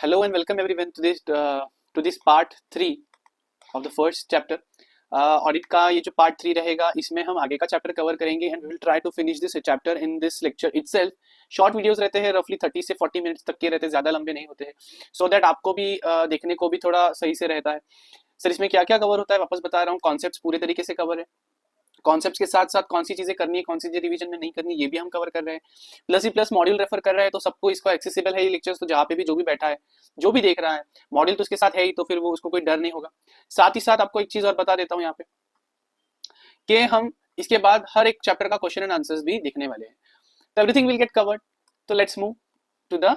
Hello and welcome everyone to this part 3 of the first chapter. Audit का ये जो part 3 रहेगा इसमें हम आगे का चैप्टर कवर करेंगे and we will try to finish this chapter in this lecture itself. Short videos रहते हैं, रफली 30 से 40 मिनट्स तक के रहते हैं, ज्यादा लंबे नहीं होते हैं, सो दैट आपको भी देखने को भी थोड़ा सही से रहता है. सर इसमें क्या क्या कवर होता है वापस बता रहा हूँ. कॉन्सेप्ट्स पूरे तरीके से कवर है. कॉन्सेप्ट्स के साथ साथ कौन सी चीजें करनी है, कौन सी चीजें रिवीजन में नहीं करनी, ये भी हम कवर कर रहे हैं. प्लस ही प्लस मॉड्यूल रेफर कर रहे हैं, तो सबको इसका एक्सेसिबल है ये लेक्चर्स. तो जहाँ पे भी जो भी बैठा है, जो भी देख रहा है, मॉड्यूल तो उसके साथ है ही, तो फिर वो उसको कोई डर नहीं होगा. साथ ही साथ आपको एक चीज और बता देता हूँ यहाँ पे कि हम इसके बाद हर एक चैप्टर का क्वेश्चन एंड आंसर्स भी दिखने वाले हैं. तो एवरीथिंग विल गेट कवर्ड. तो let's move to the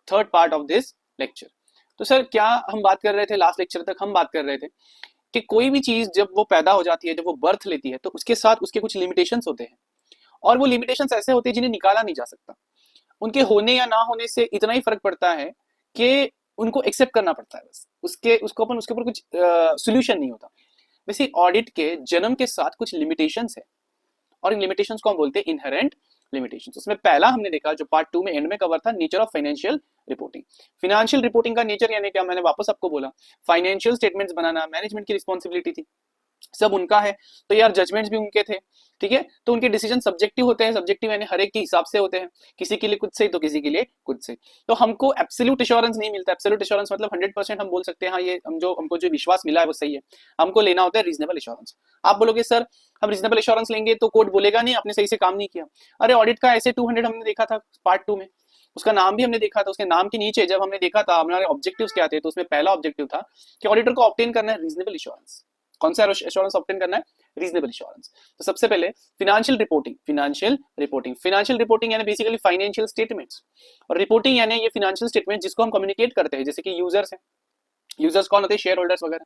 third part of this lecture. तो सर क्या हम बात कर रहे थे, लास्ट लेक्चर तक हम बात कर रहे थे कि कोई भी चीज जब वो पैदा हो जाती है, जब वो बर्थ लेती है, तो उसके साथ उसके कुछ लिमिटेशंस होते हैं. और वो लिमिटेशंस ऐसे होते हैं जिन्हें निकाला नहीं जा सकता. उनके होने या ना होने से इतना ही फर्क पड़ता है कि उनको एक्सेप्ट करना पड़ता है. बस उसके ऊपर कुछ सोल्यूशन नहीं होता. वैसे ऑडिट के जन्म के साथ कुछ लिमिटेशंस है, और इन लिमिटेशंस को हम बोलते हैं इनहेरेंट लिमिटेशंस. उसमें पहला हमने देखा जो पार्ट 2 में एंड में कवर था, nature of financial reporting. Financial reporting का नेचर यानी क्या, मैंने वापस आपको बोला, फाइनेंशियल स्टेटमेंट्स बनाना मैनेजमेंट की रिस्पॉन्सिबिलिटी थी, सब उनका है. तो यार जजमेंट्स भी उनके थे, ठीक है. तो उनके डिसीजन सब्जेक्टिव होते हैं. सब्जेक्टिव यानी हर एक के हिसाब से होते हैं, किसी के लिए कुछ से तो किसी के लिए कुछ से. तो हमको एब्सोल्यूट एश्योरेंस नहीं मिलता. एब्सोल्यूट एश्योरेंस मतलब 100% हम बोल सकते हैं हाँ ये हमको जो विश्वास मिला है वो सही है. हमको लेना होता है रीजनेबल एश्योरेंस. आप बोलोगे सर हम रीजनेबल एश्योरेंस लेंगे तो कोर्ट बोलेगा नहीं आपने सही से काम नहीं किया. अरे ऑडिट का ऐसे 200 हमने देखा था पार्ट 2 में, उसका नाम भी हमने देखा था. उसके नाम के नीचे जब हमने देखा था हमारे ऑब्जेक्टिव्स क्या थे, तो उसमें पहला ऑब्जेक्टिव था कि ऑडिटर को ऑब्टेन करना है रीजनेबल एश्योरेंस. कौन सा एश्योरेंस ऑब्टेन करना है? Reasonable assurance. तो सबसे पहले फाइनेंशियल रिपोर्टिंग यानी बेसिकली फाइनेंशियल स्टेटमेंट्स. और रिपोर्टिंग यानी ये फाइनेंशियल स्टेटमेंट जिसको हम कम्युनिकेट करते हैं, जैसे कि यूजर्स हैं. यूजर्स कौन होते हैं? शेयर होल्डर्स वगैरह.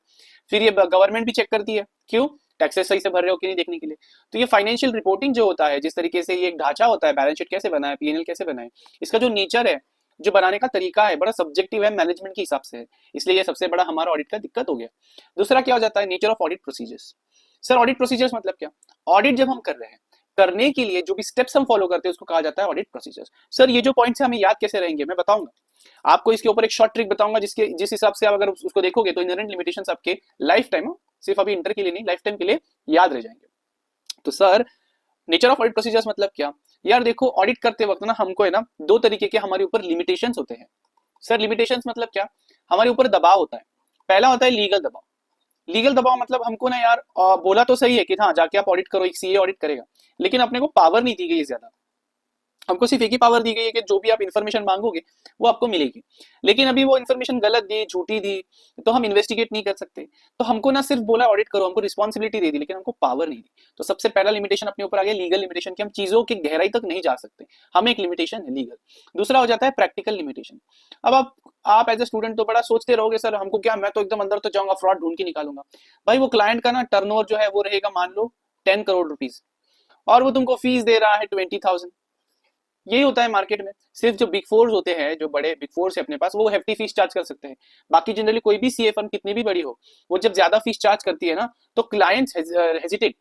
फिर ये गवर्नमेंट भी चेक करती है, क्यों? टैक्सेस सही से भर रहे हो कि नहीं देखने के लिए. तो ये फाइनेंशियल रिपोर्टिंग जो होता है, जिस तरीके से ये एक ढांचा होता है, बैलेंस शीट कैसे बना है, पीएनएल कैसे बना है, इसका जो नेचर है, जो बनाने का तरीका है, बड़ा सब्जेक्टिव है, मैनेजमेंट के हिसाब से है. इसलिए ये सबसे बड़ा हमारा ऑडिट का दिक्कत हो गया. दूसरा क्या हो जाता है? Nature of audit procedures. Sir audit procedures मतलब क्या? ऑडिट जब हम कर रहे हैं, करने के लिए जो भी स्टेप्स हम फॉलो करते हैं उसको कहा जाता है ऑडिट प्रोसीजर्स. सर ये जो पॉइंट्स है हमें याद कैसे रहेंगे, मैं बताऊंगा आपको. इसके ऊपर एक शॉर्ट ट्रिक बताऊंगा जिस हिसाब से आप अगर उसको देखोगे तो इनहेरेंट लिमिटेशंस आपके लाइफ टाइम, सिर्फ अभी इंटर के लिए नहीं, लाइफ टाइम के लिए याद रह जाएंगे. तो sir nature of audit procedures मतलब क्या? यार देखो ऑडिट करते वक्त ना हमको है ना दो तरीके के हमारे ऊपर लिमिटेशंस होते हैं. सर लिमिटेशंस मतलब क्या? हमारे ऊपर दबाव होता है. पहला होता है लीगल दबाव. लीगल दबाव मतलब हमको ना यार बोला तो सही है कि हाँ जाके आप ऑडिट करो, एक सीए ऑडिट करेगा, लेकिन अपने को पावर नहीं दी गई है ज्यादा. हमको सिर्फ एक ही पावर दी गई है कि जो भी आप इन्फॉर्मेशन मांगोगे वो आपको मिलेगी, लेकिन अभी वो इन्फॉर्मेशन गलत दी, झूठी दी, तो हम इन्वेस्टिगेट नहीं कर सकते. तो हमको ना सिर्फ बोला ऑडिट करो, हमको रिस्पॉन्सिबिलिटी दे दी, लेकिन हमको पावर नहीं दी. तो सबसे पहला लिमिटेशन अपने ऊपर आ गया लीगल लिमिटेशन, कि हम चीजों की गहराई तक नहीं जा सकते, हमें एक लिमिटेशन है लीगल. दूसरा हो जाता है प्रैक्टिकल लिमिटेशन. अब आप एज ए स्टूडेंट तो बड़ा सोचते रहोगे सर हमको क्या, मैं तो एकदम अंदर तो जाऊंगा, फ्रॉड ढूंढ के निकालूंगा. भाई वो क्लाइंट का ना टर्नओवर जो है वो रहेगा मान लो 10 करोड़ रुपीज, और वो तुमको फीस दे रहा है 20,000. यही होता है मार्केट में. सिर्फ जो बिग फोर्स होते हैं, जो बड़े बिग फोर्स है अपने पास, वो हेफ्टी फीस चार्ज कर सकते हैं. बाकी जनरली कोई भी सीए फर्म कितनी भी बड़ी हो, वो जब ज्यादा फीस चार्ज करती है ना, तो क्लाइंट्स हेजिटेट.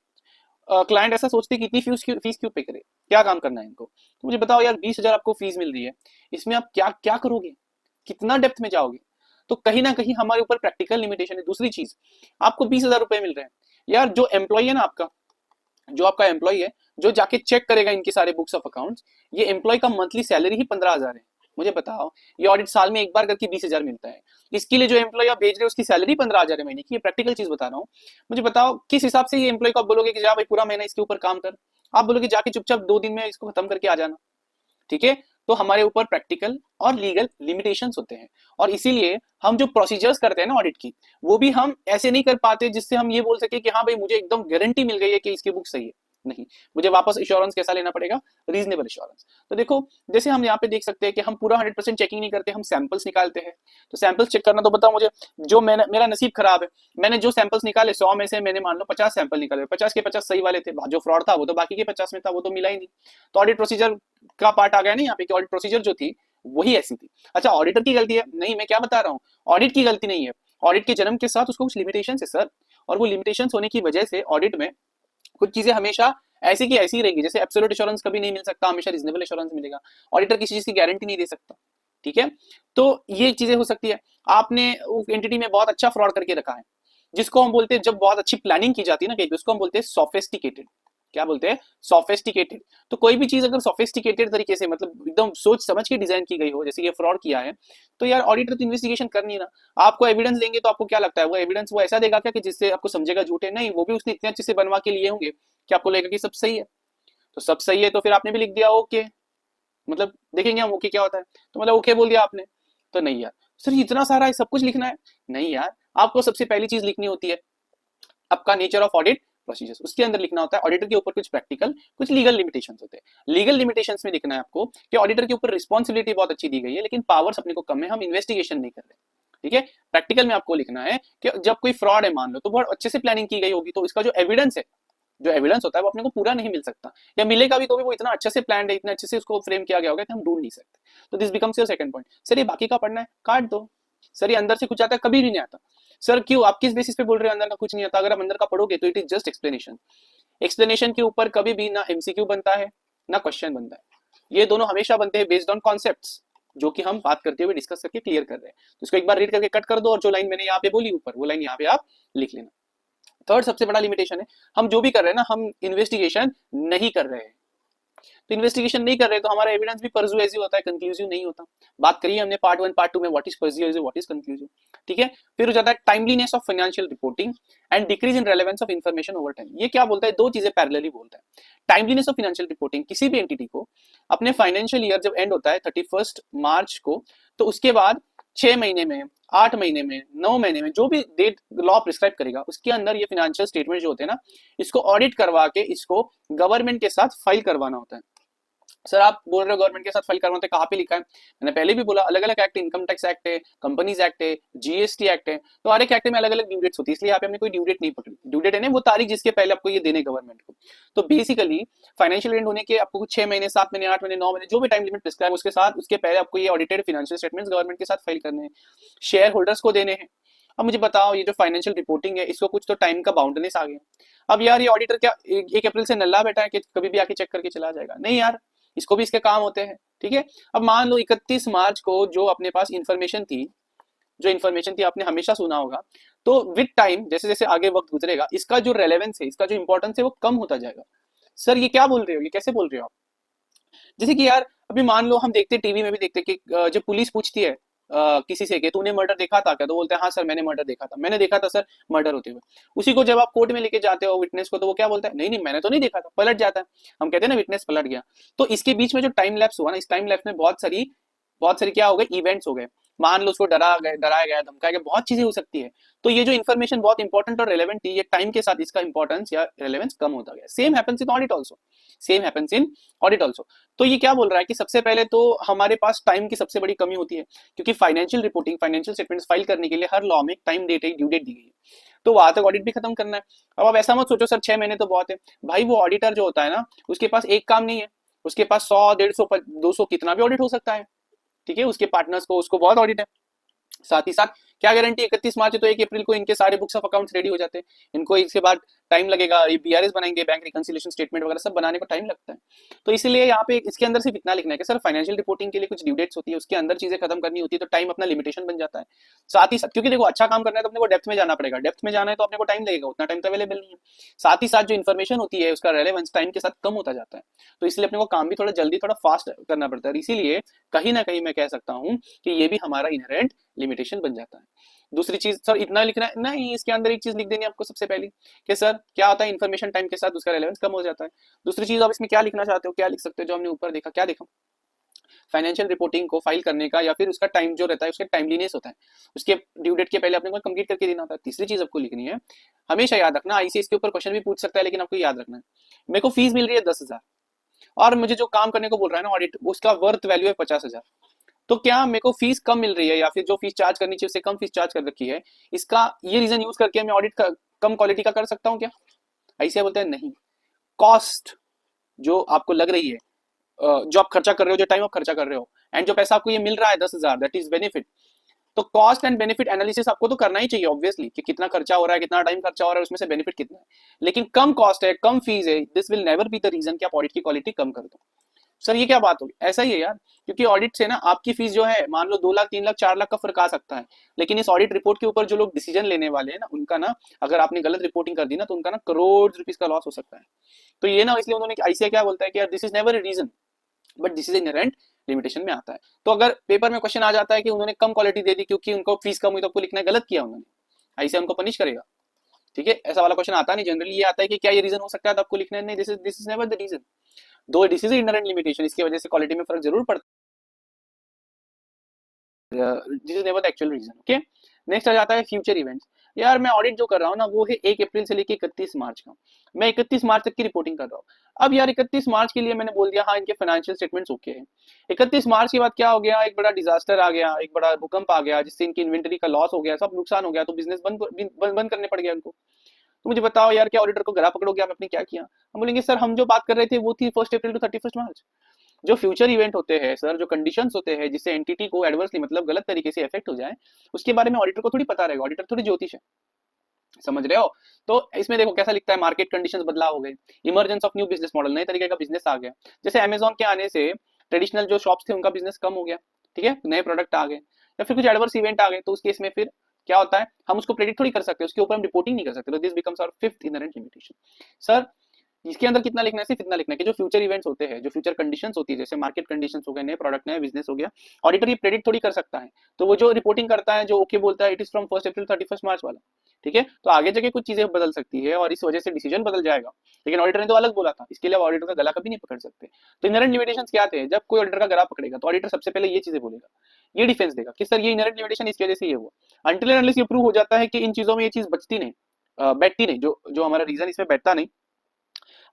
क्लाइंट ऐसा सोचते हैं कि इतनी फीस क्यों पे करे, क्या काम करना है इनको. तो मुझे बताओ यार 20,000 आपको फीस मिल रही है, इसमें आप क्या क्या करोगे, कितना डेप्थ में जाओगे. तो कहीं ना कहीं हमारे ऊपर प्रैक्टिकल लिमिटेशन है. दूसरी चीज, आपको 20,000 रुपए मिल रहे हैं. यार जो एम्प्लॉय है ना आपका, जो आपका एम्प्लॉय है, जो जाके चेक करेगा इनके सारे बुक्स ऑफ अकाउंट्स, ये एम्प्लॉय का मंथली सैलरी ही 15,000 है. मुझे बताओ ये ऑडिट साल में एक बार करके 20,000 मिलता है. इसके लिए जो एम्प्लॉय आप भेज रहे हो उसकी सैलरी 15,000 है महीने की. ये प्रैक्टिकल चीज बता रहा हूँ. मुझे बताओ किस हिसाब से ये एम्प्लॉय को आप बोलोगे कि जा भाई पूरा महीना इसके ऊपर काम कर. आप बोलोगे जाके चुपचाप 2 दिन में इसको खत्म करके आ जाना. ठीक है. तो हमारे ऊपर प्रैक्टिकल और लीगल लिमिटेशंस होते हैं, और इसीलिए हम जो प्रोसीजर्स करते हैं ना ऑडिट की, वो भी हम ऐसे नहीं कर पाते जिससे हम ये बोल सके कि हाँ भाई मुझे एकदम गारंटी मिल गई है कि इसकी बुक सही है. नहीं, मुझे वापस इंश्योरेंस कैसा लेना पड़ेगा? Reasonable insurance. तो देखो जैसे हम यहाँ पे देख सकते हैं कि हम पूरा 100% चेकिंग नहीं करते, हम सैंपल्स निकालते हैं. तो सैंपल्स चेक करना, तो बताओ मुझे, जो मेरा नसीब खराब है, मैंने जो सैंपल्स निकाले 100 में से मैंने मान लो 50 सैंपल निकाले, 50 के 50 सही वाले थे, जो फ्रॉड था वो तो बाकी के 50 में था, वो तो मिला ही नहीं. तो ऑडिट प्रोसीजर का पार्ट आ गया ना यहाँ पे, कि ऑडिट प्रोसीजर जो थी वही ऐसी थी. अच्छा ऑडिटर की गलती है? नहीं, मैं क्या बता रहा हूँ, ऑडिट की गलती नहीं है. ऑडिट के जन्म के साथ उसको कुछ लिमिटेशन है सर, और वो लिमिटेशन होने की वजह से ऑडिट में कुछ चीजें हमेशा ऐसी की ऐसी रहेंगी. जैसे एब्सोल्यूट एश्योरेंस कभी नहीं मिल सकता, हमेशा रीजनेबल एश्योरेंस मिलेगा. ऑडिटर किसी चीज की गारंटी नहीं दे सकता. ठीक है, तो ये चीजें हो सकती है। आपने एंटिटी में बहुत अच्छा फ्रॉड करके रखा है, जिसको हम बोलते हैं, जब बहुत अच्छी प्लानिंग की जाती है ना कहीं, उसको हम बोलते हैं सोफिस्टिकेटेड। क्या बोलते हैं? सोफिस्टिकेटेड। तो कोई भी चीज अगर सोफिस्टिकेटेड तरीके से, मतलब एकदम सोच समझ के डिजाइन की गई हो, जैसे ये फ्रॉड किया है, तो यार ऑडिटर तो इन्वेस्टिगेशन करनी है ना। आपको एविडेंस देंगे तो आपको क्या लगता है, वो एविडेंस वो ऐसा देगा क्या कि जिससे आपको समझेगा झूठे? नहीं, वो भी उसने इतने अच्छे से बनवा के लिए होंगे कि आपको लगेगा कि सब सही है। तो सब सही है तो फिर आपने भी लिख दिया ओके, मतलब देखेंगे हम ओके क्या होता है, तो मतलब ओके बोल दिया आपने। तो नहीं यार सर इतना सारा है, सब कुछ लिखना है? नहीं यार, आपको सबसे पहली चीज लिखनी होती है आपका नेचर ऑफ ऑडिट प्रोसीजर्स। उसके अंदर लिखना होता है ऑडिटर के ऊपर कुछ प्रैक्टिकल, कुछ लीगल लिमिटेशंस होते हैं। लीगल लिमिटेशंस में लिखना है आपको कि ऑडिटर के ऊपर रिस्पॉन्सिबिलिटी बहुत अच्छी दी गई है, लेकिन पावर्स अपने को कम है, हम इन्वेस्टिगेशन नहीं कर रहे। ठीक है, प्रैक्टिकल में आपको लिखना है कि जब कोई फ्रॉड है मान लो, तो बहुत अच्छे से प्लानिंग की गई होगी, तो इसका जो एविडेंस है, जो एविडेंस होता है वो अपने को पूरा नहीं मिल सकता, या मिलेगा भी तो भी वो इतना अच्छे से प्लान है, इतना अच्छे से उसको फ्रेम किया गया होगा कि हम ढूंढ नहीं सकते। तो this becomes your second point. Sir ये बाकी का पढ़ना है, काट दो। सर ये अंदर से कुछ आता है? कभी भी नहीं आता। सर क्यों, आप किस बेसिस पे बोल रहे हो अंदर का कुछ नहीं आता? अगर आप अंदर का पढ़ोगे तो it is just explanation. Explanation के ऊपर कभी भी ना एमसीक्यू बनता है ना क्वेश्चन बनता है, ये दोनों हमेशा बनते हैं बेस्ड ऑन कॉन्सेप्ट्स, जो कि हम बात करते हुए डिस्कस करके क्लियर कर रहे हैं। तो इसको एक बार रीड करके कट कर दो, और जो लाइन मैंने यहाँ पे बोली ऊपर, वो लाइन यहाँ पे आप लिख लेना। थर्ड सबसे बड़ा लिमिटेशन है, हम जो भी कर रहे हैं ना, हम इन्वेस्टिगेशन नहीं कर रहे हैं। तो इन्वेस्टिगेशन नहीं कर रहे तो हमारा एविडेंस भी परसुएसिव होता है, कंक्लूसिव नहीं होता। बात करिए हमने पार्ट 1 पार्ट 2 में, what is persuasive, what is conclusive. ठीक है, फिर हो जाता है timeliness of financial reporting and decrease in relevance of information over time. ये क्या बोलता है? दो चीजें पैरेलली बोलता है। टाइमलीनेस ऑफ फाइनेंशियल रिपोर्टिंग, किसी भी एंटिटी को अपने फाइनेंशियल ईयर जब एंड होता है 31 मार्च को, तो उसके बाद 6 महीने में, 8 महीने में, 9 महीने में, जो भी डेट लॉ प्रिस्क्राइब करेगा, उसके अंदर ये फाइनेंशियल स्टेटमेंट जो होते हैं ना, इसको ऑडिट करवा के इसको गवर्नमेंट के साथ फाइल करवाना होता है। सर आप बोल रहे हो गवर्नमेंट के साथ फाइल करवाते, कहाँ पे लिखा है? मैंने पहले भी बोला, अलग अलग एक्ट, इनकम टैक्स एक्ट है, कंपनीज एक्ट है, जीएसटी एक्ट है, तो हर एक एक्ट में अलग अलग ड्यू डेट्स होती है, इसलिए यहाँ पे हमने कोई ड्यू डेट नहीं पकड़ी। ड्यू डेट है ना वो तारीख जिसके पहले आपको ये देने गवर्नमेंट को। तो बेसिकली फाइनेंशियल एंड होने के आपको कुछ 6 महीने, 7 महीने, 8 महीने, 9 महीने, जो भी टाइम लिमिट प्रिस्क्राइब उसके साथ, उसके पहले आपको ये ऑडिटेड फाइनेंशियल स्टेटमेंट्स गवर्नमेंट के साथ फाइल करने हैं, शेयर होल्डर्स को देने हैं। अब मुझे बताओ, ये जो फाइनेंशियल रिपोर्टिंग है, इसको कुछ तो टाइम का बाउंड्रीनेस आ गया। अब यार ये ऑडिटर क्या 1 अप्रैल से नल्ला बैठा है कि कभी भी आके चेक करके चला जाएगा? नहीं यार, इसको भी इसके काम होते हैं। ठीक है, अब मान लो 31 मार्च को जो अपने पास इंफॉर्मेशन थी, जो इंफॉर्मेशन थी आपने हमेशा सुना होगा, तो विद टाइम जैसे जैसे आगे वक्त गुजरेगा, इसका जो रेलेवेंस है, इसका जो इंपॉर्टेंस है, वो कम होता जाएगा। सर ये क्या बोल रहे हो, ये कैसे बोल रहे हो आप? जैसे कि यार अभी मान लो हम देखते टीवी में भी देखते कि जब पुलिस पूछती है किसी से कि तूने मर्डर देखा था क्या, तो बोलते हैं हाँ सर मैंने मर्डर देखा था, मैंने देखा था सर मर्डर होते हुए। उसी को जब आप कोर्ट में लेके जाते हो विटनेस को, तो वो क्या बोलता है? नहीं नहीं मैंने तो नहीं देखा था, पलट जाता है। हम कहते हैं ना विटनेस पलट गया। तो इसके बीच में जो टाइम लैप्स हुआ ना, इस टाइम लैप्स में बहुत सारी क्या हो गए, इवेंट्स हो गए। मान लो उसको डराया गया, धमकाया गया, बहुत चीजें हो सकती है। तो ये जो इन्फॉर्मेशन बहुत इंपॉर्टेंट और रेलेवेंट थी, ये टाइम के साथ इसका इंपॉर्टेंस या रेलेवेंस कम होता गया। Same happens in audit also, same happens in audit also. तो ये क्या बोल रहा है कि सबसे पहले तो हमारे पास टाइम की सबसे बड़ी कमी होती है, क्योंकि financial reporting, financial statements file करने के लिए हर लॉ में टाइम डेट, एक ड्यू डेट दी गई है, तो वहां तक ऑडिट भी खत्म करना है। अब आप ऐसा मत सोचो सर 6 महीने तो बहुत है। भाई वो ऑडिटर जो होता है ना, उसके पास एक काम नहीं है, उसके पास 100, 150, 200 कितना भी ऑडिट हो सकता है। ठीक है, उसके पार्टनर्स को, उसको बहुत ऑडिट है। साथ ही साथ क्या गारंटी 31 मार्च है तो 1 अप्रैल को इनके सारे बुक्स ऑफ अकाउंट्स रेडी हो जाते हैं। इनको इसके बाद टाइम लगेगा, ये बीआरएस बनाएंगे, बैंक रिकंसिलिएशन स्टेटमेंट वगैरह सब बनाने को टाइम लगता है। तो इसीलिए यहाँ पे इसके अंदर सिर्फ इतना लिखना है कि सर फाइनेंशियल रिपोर्टिंग के लिए कुछ ड्यू डेट्स होती है, उसके अंदर चीजें खत्म करनी होती है, तो टाइम अपना लिमिटेशन बन जाता है। साथ ही साथ क्योंकि देखो अच्छा काम करना है तो अपने को डेप्थ में जाना पड़ेगा, डेप्थ में जाना है तो अपने को टाइम लगेगा, उतना टाइम तो अवेलेबल नहीं है। साथ ही साथ जो इन्फॉर्मेशन होती है उसका रेलेवेंस टाइम के साथ कम होता जाता है, तो इसलिए अपने को काम भी थोड़ा जल्दी, थोड़ा फास्ट करना पड़ता है। इसीलिए कहीं ना कहीं मैं कह सकता हूँ कि ये भी हमारा इनहेरेंट लिमिटेशन बन जाता है। दूसरी चीज सर इतना लिखना है नहीं, इसके अंदर एक चीज लिख देनी है आपको सबसे पहली कि सर क्या होता है इन्फॉर्मेशन टाइम के साथ उसका रेलेवेंस कम हो जाता है। दूसरी चीज आप इसमें क्या लिखना चाहते हो, क्या लिख सकते हो, जो हमने ऊपर देखा, क्या देखा? फाइनेंशियल रिपोर्टिंग को फाइल करने का या फिर उसका टाइम जो रहता है, उसका टाइमलीनेस होता है, उसके ड्यू डेट के पहले अपने को कंप्लीट करके देना होता है। तीसरी चीज आपको लिखनी है, हमेशा याद रखना, आईसीएस के ऊपर क्वेश्चन भी पूछ सकता है, लेकिन आपको याद रखना है, मेरे को फीस मिल रही है 10,000 और मुझे जो काम करने को बोल रहा है ना ऑडिट, उसका वर्थ वैल्यू है 50,000, तो क्या मेरे को फीस कम मिल रही है या फिर जो फीस चार्ज करनी चाहिए उससे कम फीस चार्ज कर रखी है, इसका ये रीजन यूज करके मैं ऑडिट कम क्वालिटी का कर सकता हूँ क्या? ऐसे बोलते हैं नहीं। कॉस्ट जो आपको लग रही है, जो आप खर्चा कर रहे हो, जो टाइम आप खर्चा कर रहे हो, एंड जो पैसा आपको ये मिल रहा है 10,000, दैट इज बेनिफिट। तो कॉस्ट एंड बेनिफिट एनालिसिस आपको तो करना ही चाहिए ऑब्वियसली, कि कितना खर्चा हो रहा है, कितना टाइम खर्चा हो रहा है, उसमें से बेनिफिट कितना है। लेकिन कम कॉस्ट है, कम फीस है, this will never be the reason कि आप ऑडिट की क्वालिटी कम कर दो। सर ये क्या बात होगी, ऐसा ही है यार, क्योंकि ऑडिट से ना आपकी फीस जो है मान लो 2 लाख 3 लाख 4 लाख का फर्क आ सकता है, लेकिन इस ऑडिट रिपोर्ट के ऊपर जो लोग डिसीजन लेने वाले हैं ना उनका ना, अगर आपने गलत रिपोर्टिंग कर दी ना तो उनका ना करोड़ रुपीज का लॉस हो सकता है। तो ये ना इसलिए उन्होंने आईसीआई क्या बोलता है कि यार this is never a reason but this is inherent limitation में आता है। तो अगर पेपर में क्वेश्चन आ जाता है कि उन्होंने कम क्वालिटी दे दी क्योंकि उनको फीस कम हुई तो आपको लिखना गलत किया उन्होंने, आईसीआई उनको पनिश करेगा। ठीक है, ऐसा वाला क्वेश्चन आता नहीं, जनरली ये आता है कि क्या ये रीजन हो सकता है तो आपको लिखना है नहीं, this is never the reason, though this is inherent limitation, इसकी वजह से क्वालिटी में फर्क जरूर पड़ता है, this is never the actual reason. Okay, next आ जाता है फ्यूचर इवेंट्स। यार मैं ऑडिट जो कर रहा हूँ ना वो है 1 अप्रैल से लेके 31 मार्च का, मैं 31 मार्च तक की रिपोर्टिंग कर रहा हूँ। अब यार 31 मार्च के लिए मैंने बोल दिया हाँ इनके फाइनेंशियल स्टेटमेंट्स ओके हैं, 31 मार्च के बाद क्या हो गया, एक बड़ा डिजास्टर आ गया, एक बड़ा भूकंप आ गया जिससे इनकी इन्वेंटरी का लॉस हो गया, सब नुकसान हो गया, तो बिजनेस बंद करने पड़ गया उनको। तो मुझे बताओ यार क्या ऑडिटर को गला पकड़ोगे आप, आपने क्या किया? हम बोलेंगे सर हम जो बात कर रहे थे वो थी 1 अप्रैल टू 31 मार्च। जो फ्यूचर इवेंट होते हैं सर, जो कंडीशंस होते हैं जिससे एंटिटी को एडवर्सली मतलब गलत तरीके से इफेक्ट हो जाए, उसके बारे में ऑडिटर को थोड़ी पता रहेगा, ऑडिटर थोड़ी ज्योतिष है, समझ रहे हो? तो इसमें देखो कैसा लिखता है, मार्केट कंडीशंस बदलाव हो गए, emergence of new business model, नए तरीके का बिजनेस आ गया, जैसे अमेजोन के आने से ट्रेडिशनल जो शॉप्स थे उनका बिजनेस कम हो गया, ठीक है, नए प्रोडक्ट आ गए, या फिर कुछ एडवर्स इवेंट आ गए, तो उस केस में फिर क्या होता है, हम उसको प्रेडिक्ट थोड़ी कर सकते हैं, उसके ऊपर हम रिपोर्टिंग नहीं कर सकते, तो this becomes our fifth inherent limitation. Sir इसके अंदर कितना लिखना है, सिर्फ इतना लिखना है कि जो फ्यूचर इवेंट्स होते हैं, जो फ्यूचर कंडीशंस होती है, जैसे मार्केट कंडीशंस हो गए, नए प्रोडक्ट नया बिजनेस हो गया, ऑडिटर ये प्रेडिक्ट थोड़ी कर सकता है, तो वो जो रिपोर्टिंग करता है, जो ओके बोलता है इट इज फ्रॉम 1 अप्रैल 31 मार्च वाला, ठीक है, तो आगे जाके कुछ चीजें बदल सकती है और इस वजह से डिसीजन बदल जाएगा, लेकिन ऑडिटर ने तो अलग बोला था, इसके लिए ऑडिटर का गला कभी नहीं पकड़ सकते। तो इनहेरेंट लिमिटेशंस क्या थे, जब कोई ऑडिटर का गला पकड़ेगा तो ऑडिटर सबसे पहले ये चीजें बोलेगा, ये डिफेंस देगा कि सर ये इनहेरेंट लिमिटेशन इसकी वजह से ये हुआ, अनटिल एंड अनलेस ये प्रूव हो जाता है कि इन चीजों में ये चीज बचती नहीं, बैठती नहीं, जो जो हमारा रीजन इसमें बैठता नहीं,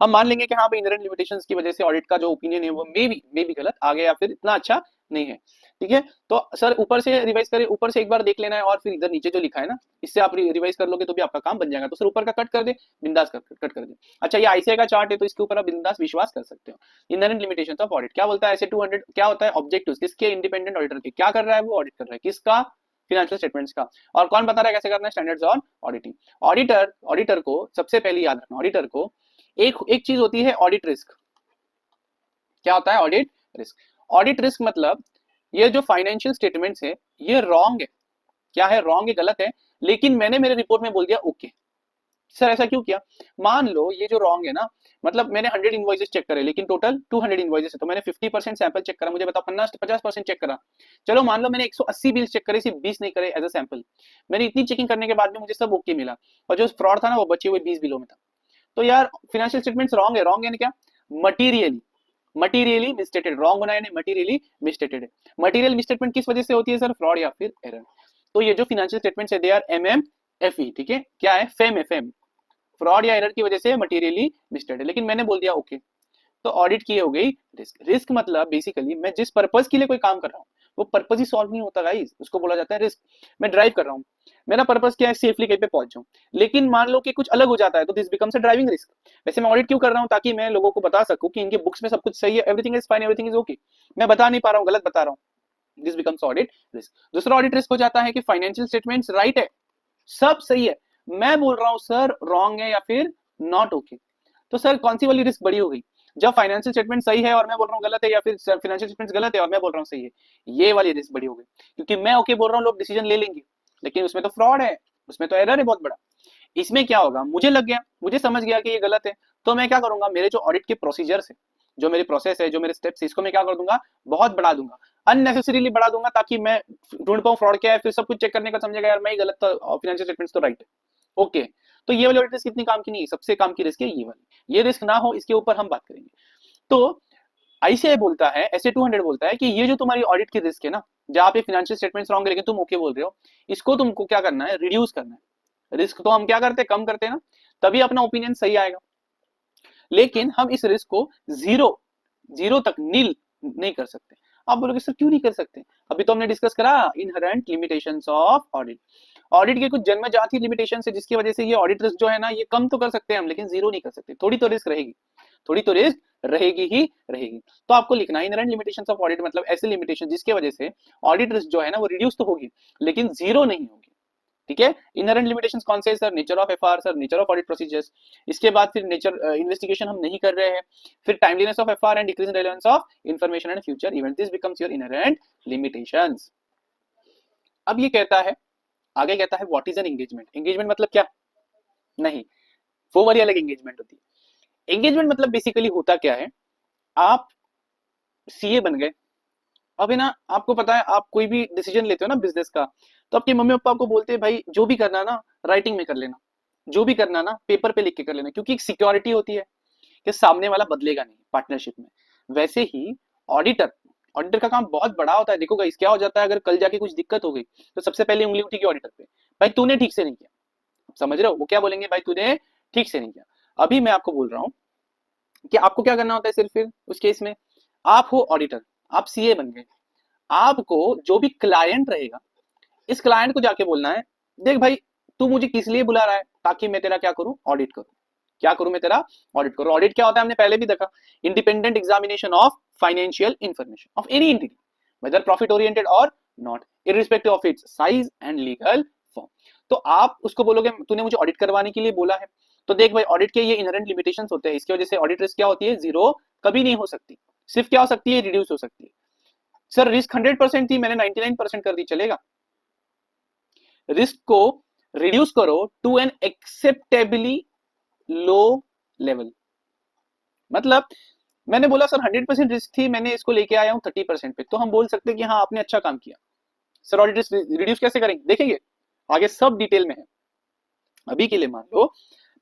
हम मान लेंगे कि हाँ भाई इनहेरेंट लिमिटेशंस की वजह से ऑडिट का जो ओपिनियन है वो मे भी गलत आ गया या फिर इतना अच्छा नहीं है। ठीक है, तो सर ऊपर से रिवाइज करें, ऊपर से एक बार देख लेना है और फिर इधर नीचे जो लिखा है ना इससे आप रिवाइज कर लोगे तो भी आपका काम बन जाएगा। तो सर ऊपर का कट कर दे, बिंदास कट कर दे। अच्छा ये आईसीआई का चार्ट है तो इसके ऊपर आप बिंदास विश्वास कर सकते हो। इनहेरेंट लिमिटेशंस ऑफ ऑडिट क्या बोलता है, ऐसे 200 क्या होता है, ऑब्जेक्टिव्स किसके, इंडिपेंडेंट ऑडिटर के, क्या कर रहा है वो, ऑडिट कर रहा है किसका, फिनेंशियल स्टेटमेंट्स का, और कौन बता रहा है कैसे करना है, स्टैंडर्ड्स ऑन ऑडिटिंग। ऑडिटर को सबसे पहले याद रखना, ऑडिटर को एक एक चीज होती है ऑडिट रिस्क। क्या होता है ऑडिट रिस्क? ऑडिट रिस्क मतलब ये जो फाइनेंशियल स्टेटमेंट्स है ये रॉन्ग है, क्या है, रॉन्ग है, गलत है, लेकिन मैंने मेरे रिपोर्ट में बोल दिया ओके। सर ऐसा क्यों किया? मान लो ये जो रॉन्ग है ना, मतलब मैंने 100 इनवॉइसेस चेक करे लेकिन टोटल 200 इनवॉइसेस है, तो मैंने 50% सैंपल चेक करा, मुझे बताओ 50% चेक करा, चलो मान लो मैंने 180 बिल्स चेक करे, सिर्फ 20 नहीं करे एज अ सैंपल, मैंने इतनी चेकिंग करने के बाद भी मुझे सब ओके मिला, और जो फ्रॉड था ना वो बचे हुए 20 बिलों में था। तो यार फिनेंशियल स्टेटमेंट्स रॉन्ग है, रॉन्ग है क्या, मटीरियली मटीरियली मिसस्टेटेड, रॉन्ग होना है नहीं, मटीरियली मिसस्टेटेड है। मटीरियल मिसस्टेटमेंट किस वजह से होती है सर, फ्रॉड या फिर एरर। तो ये जो फिनेंशियल स्टेटमेंट्स है दे आर MMFE, ठीक है, क्या है, फेम, फ्रॉड या एरर की वजह से मटीरियली मिसस्टेटेड है, लेकिन मैंने बोल दिया ओके। तो ऑडिट की हो गई रिस्क। रिस्क मतलब बेसिकली मैं जिस पर्पस के लिए कोई काम कर रहा हूँ वो पर्पस ही सॉल्व नहीं होता गाइस, उसको बोला जाता है रिस्क। मैं ड्राइव कर रहा हूँ, मेरा पर्पस क्या है, सेफली कहीं पे पहुंच जाऊं, लेकिन मान लो कि कुछ अलग हो जाता है तो this becomes a driving risk. वैसे मैं ऑडिट क्यों कर रहा हूँ, ताकि मैं लोगों को बता सकूं कि इनके बुक्स में सब कुछ सही है, everything is fine, everything is okay, मैं बता नहीं पा रहा हूँ, गलत बता रहा हूँ, दिस बिकम्स ऑडिट रिस्क। दूसरा ऑडिट रिस्क हो जाता है कि फाइनेंशियल स्टेटमेंट्स राइट है, सब सही है, मैं बोल रहा हूँ सर रॉन्ग है या फिर नॉट ओके। तो सर कौन सी वाली रिस्क बड़ी हो गई, जब फाइनेंशियल स्टेटमेंट सही है और मैं बोल रहा हूँ गलत है, या फिर फाइनेंशियल स्टेटमेंट गलत है और मैं बोल रहा हूँ सही है, ये वाली रिस्क बड़ी हो गई, क्योंकि मैं ओके बोल रहा हूँ लोग डिसीजन ले लेंगे, लेकिन उसमें तो फ्रॉड है, उसमें तो एरर है बहुत बड़ा। इसमें क्या होगा, मुझे लग गया, मुझे समझ गया कि ये गलत है, तो मैं क्या करूंगा, मेरे जो ऑडिट के प्रोसीजर्स है, जो मेरी प्रोसेस है, जो मेरे स्टेप्स है, इसको मैं क्या कर दूंगा, बहुत बढ़ा दूंगा, अननेसेसरीली बढ़ा दूंगा, ताकि मैं ढूंढ पाऊं फ्रॉड क्या है, फिर सब कुछ चेक करने का समझेगा यार मैं ही गलत, तो फाइनेंशियल स्टेटमेंट्स तो राइट है ओके। तो ये वाली ऑडिट रिस्क कितनी काम की नहीं है, सबसे काम की रिस्क है ये वाली, ये रिस्क ना हो इसके ऊपर हम बात करेंगे। तो आईसीआई बोलता है, एसए 200 बोलता है कि ये जो तुम्हारी ऑडिट की रिस्क है ना, जहां पे फाइनेंशियल स्टेटमेंट्स रॉन्ग है लेकिन तुम ओके बोल रहे हो, इसको तुमको क्या करना है, रिड्यूस करना है। रिस्क तो हम क्या करते हैं, कम करते हैं ना, तभी अपना ओपिनियन सही आएगा, लेकिन हम इस रिस्क को जीरो जीरो तक नील नहीं कर सकते। आप बोलोगे सर क्यों नहीं कर सकते, अभी तो हमने डिस्कस करा inherent limitations of audit. Audit के कुछ जन्मजात लिमिटेशन है जिसकी वजह से ये ऑडिट रिस्क जो है ना ये कम तो कर सकते हैं हम, लेकिन जीरो नहीं कर सकते, थोड़ी तो रिस्क रहेगी, थोड़ी तो रिस्क रहेगी ही रहेगी। तो आपको लिखना है इनहेरेंट लिमिटेशंस ऑफ ऑडिट, मतलब ऐसे लिमिटेशन जिसकी वजह से ऑडिट रिस्क जो है ना वो रिड्यूस तो होगी लेकिन जीरो नहीं होगी, ठीक है। इनहेरेंट लिमिटेशंस कौन से sir? Nature of FR sir, nature of audit procedures, इसके बाद फिर नेचर इन्वेस्टिगेशन हम नहीं कर रहे हैं, फिर timeliness of FR and decrease in relevance of information and future event, this becomes your inherent limitations. अब ये कहता है, आगे कहता है what is an engagement. Engagement मतलब क्या? नहीं, वो वाली अलग एंगेजमेंट होती है। एंगेजमेंट मतलब बेसिकली होता क्या है, आप सीए बन गए, अब है ना, आपको पता है आप कोई भी डिसीजन लेते हो ना बिजनेस का, तो आपके मम्मी पापा आपको बोलते हैं भाई जो भी करना ना राइटिंग में कर लेना, जो भी करना ना पेपर पे लिख के कर लेना, क्योंकि एक सिक्योरिटी होती है कि सामने वाला बदलेगा नहीं पार्टनरशिप में। वैसे ही ऑडिटर, ऑडिटर का काम बहुत बड़ा होता है। देखो गाइस क्या हो जाता है, अगर कल जाके कुछ दिक्कत हो गई तो सबसे पहले उंगली उठेगी ऑडिटर पे, भाई तूने ठीक से नहीं किया। समझ रहे हो वो क्या बोलेंगे, भाई तूने ठीक से नहीं किया। अभी मैं आपको बोल रहा हूँ कि आपको क्या करना होता है सिर्फ, फिर उस केस में आप हो ऑडिटर, आप सीए बन गए, आपको जो भी क्लाइंट रहेगा इस क्लाइंट को जाके बोलना है, देख भाई तू मुझे किस लिए बुला रहा है, ताकि मैं तेरा क्या करूं, ऑडिट करूं। क्या करूं मैं तेरा? ऑडिट करूं। ऑडिट क्या होता है हमने पहले भी देखा, independent examination of financial information of any entity whether profit oriented or not, irrespective of its size and legal form. तो आप उसको बोलोगे तूने मुझे ऑडिट करवाने के लिए बोला है, तो देख भाई ऑडिट के ये इनहेरेंट लिमिटेशंस होते हैं, इसकी वजह से ऑडिट रिस्क क्या होती है, जीरो कभी नहीं हो सकती, सिर्फ क्या हो सकती है, रिड्यूस हो सकती है। सर रिस्क 100% थी, मैंने 99% कर दी, चलेगा? रिस्क को रिड्यूस करो to an acceptably low level. मतलब मैंने बोला सर 100% रिस्क थी, मैंने इसको लेके आया हूं 30% पे, तो हम बोल सकते हैं कि हाँ आपने अच्छा काम किया। सर ऑडिट रिस्क रिड्यूस कैसे करेंगे, देखेंगे आगे सब डिटेल में है। अभी के लिए मान लो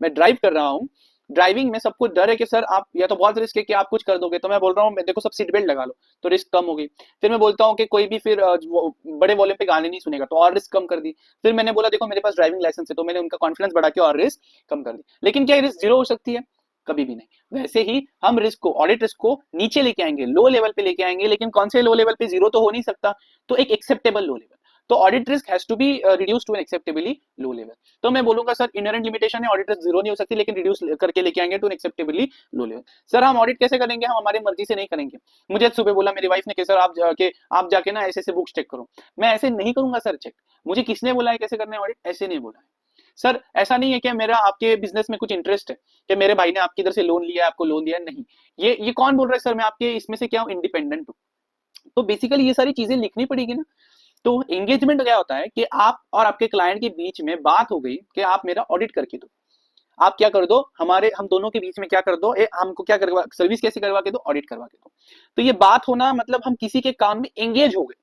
मैं ड्राइव कर रहा हूँ, ड्राइविंग में सबको डर है कि सर आप या तो बहुत रिस्क है कि आप कुछ कर दोगे, तो मैं बोल रहा हूँ देखो सब सीट बेल्ट लगा लो, तो रिस्क कम होगी। फिर मैं बोलता हूँ कि कोई भी फिर बड़े वॉल्यूम पे गाने नहीं सुनेगा, तो और रिस्क कम कर दी। फिर मैंने बोला देखो मेरे पास ड्राइविंग लाइसेंस है, तो मैंने उनका कॉन्फिडेंस बढ़ा के और रिस्क कम कर दी। लेकिन क्या रिस्क जीरो हो सकती है? कभी भी नहीं। वैसे ही हम रिस्क को, ऑडिट रिस्क को नीचे लेके आएंगे, लो लेवल पे लेके आएंगे, लेकिन कौन से लो लेवल पे, जीरो तो हो नहीं सकता, तो एक एक्सेप्टेबल लो लेवल। तो audit risk has to be reduce to an acceptably low level. तो मैं बोलूंगा सर इनहेरेंट लिमिटेशन है, ऑडिट रिस्क जीरो नहीं हो सकती, लेकिन रिड्यूस करके लेके आएंगे to an acceptably low level. Sir हम ऑडिट कैसे करेंगे, हम हमारी मर्जी से नहीं करेंगे। मुझे सुबह बोला मेरी वाइफ ने कि सर आप जाके ना ऐसे ऐसे बुक्स चेक करो, मैं ऐसे नहीं करूंगा सर चेक। मुझे किसने बोला है कैसे करना है ऑडिट, ऐसे नहीं बोला है। सर ऐसा नहीं है कि मेरा आपके बिजनेस में कुछ इंटरेस्ट है कि मेरे भाई ने आपकी इधर से लोन लिया है, आपको लोन दिया है, नहीं। ये कौन बोल रहा है सर मैं आपके इसमें से क्या हूँ, इंडिपेंडेंट हूँ। तो बेसिकली ये सारी चीजें लिखनी पड़ेगी ना। तो एंगेजमेंट क्या होता है कि आप और आपके क्लाइंट के बीच में बात हो गई कि आप मेरा ऑडिट करके दो, आप क्या कर दो, हम दोनों के बीच में क्या कर दो, हमको क्या करवा, सर्विस कैसे करवा के दो, ऑडिट करवा के दो। तो ये बात होना मतलब हम किसी के काम में एंगेज हो गए।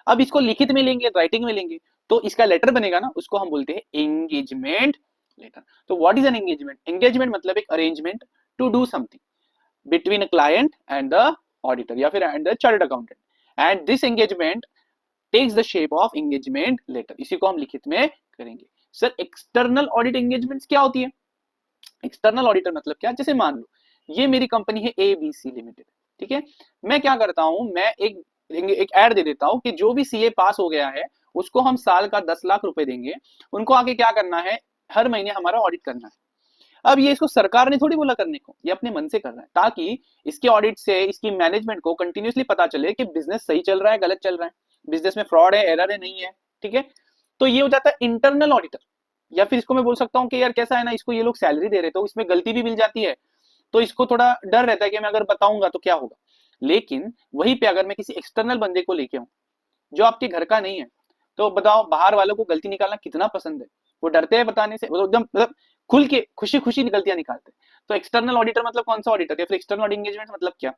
अब इसको लिखित में लेंगे, राइटिंग में लेंगे, तो इसका लेटर बनेगा ना, उसको हम बोलते हैं एंगेजमेंट लेटर। तो what is an engagement? Engagement मतलब एक arrangement to do something between a client and the auditor या फिर and the chartered accountant, and this engagement takes the shape of engagement letter. इसी को हम लिखित में करेंगे। सर एक्सटर्नल ऑडिट एंगेजमेंट्स क्या होती है? एक्सटर्नल ऑडिटर मतलब क्या, जैसे मान लो ये मेरी कंपनी है ABC लिमिटेड, ठीक है, मैं क्या करता हूं, मैं एक ऐड दे देता हूं कि जो भी सीए पास हो गया है उसको हम साल का 10 लाख रुपए देंगे, उनको आगे क्या करना है, हर महीने हमारा ऑडिट करना है। अब ये इसको सरकार ने थोड़ी बोला करने को, ये अपने मन से कर रहा है, ताकि इसके ऑडिट से इसकी मैनेजमेंट को कंटिन्यूअसली पता चले कि बिजनेस सही चल रहा है, गलत चल रहा है, बिजनेस में फ्रॉड है, एरर है, नहीं है, ठीक है। तो ये हो जाता है इंटरनल ऑडिटर। या फिर इसको मैं बोल सकता हूँ कि यार कैसा है ना, इसको ये लोग सैलरी दे रहे तो इसमें गलती भी मिल जाती है, तो इसको थोड़ा डर रहता है कि मैं अगर बताऊंगा तो क्या होगा। लेकिन वहीं पे अगर मैं किसी एक्सटर्नल बंदे को लेके आऊं जो आपके घर का नहीं है, तो बताओ बाहर वालों को गलती निकालना कितना पसंद है, वो डरते हैं बताने से, वो एकदम मतलब खुल के खुशी खुशी गलतियां निकालते हैं। तो एक्सटर्नल ऑडिटर मतलब कौन सा ऑडिटर, या फिर एक्सटर्नल ऑडिट एंगेजमेंट मतलब क्या,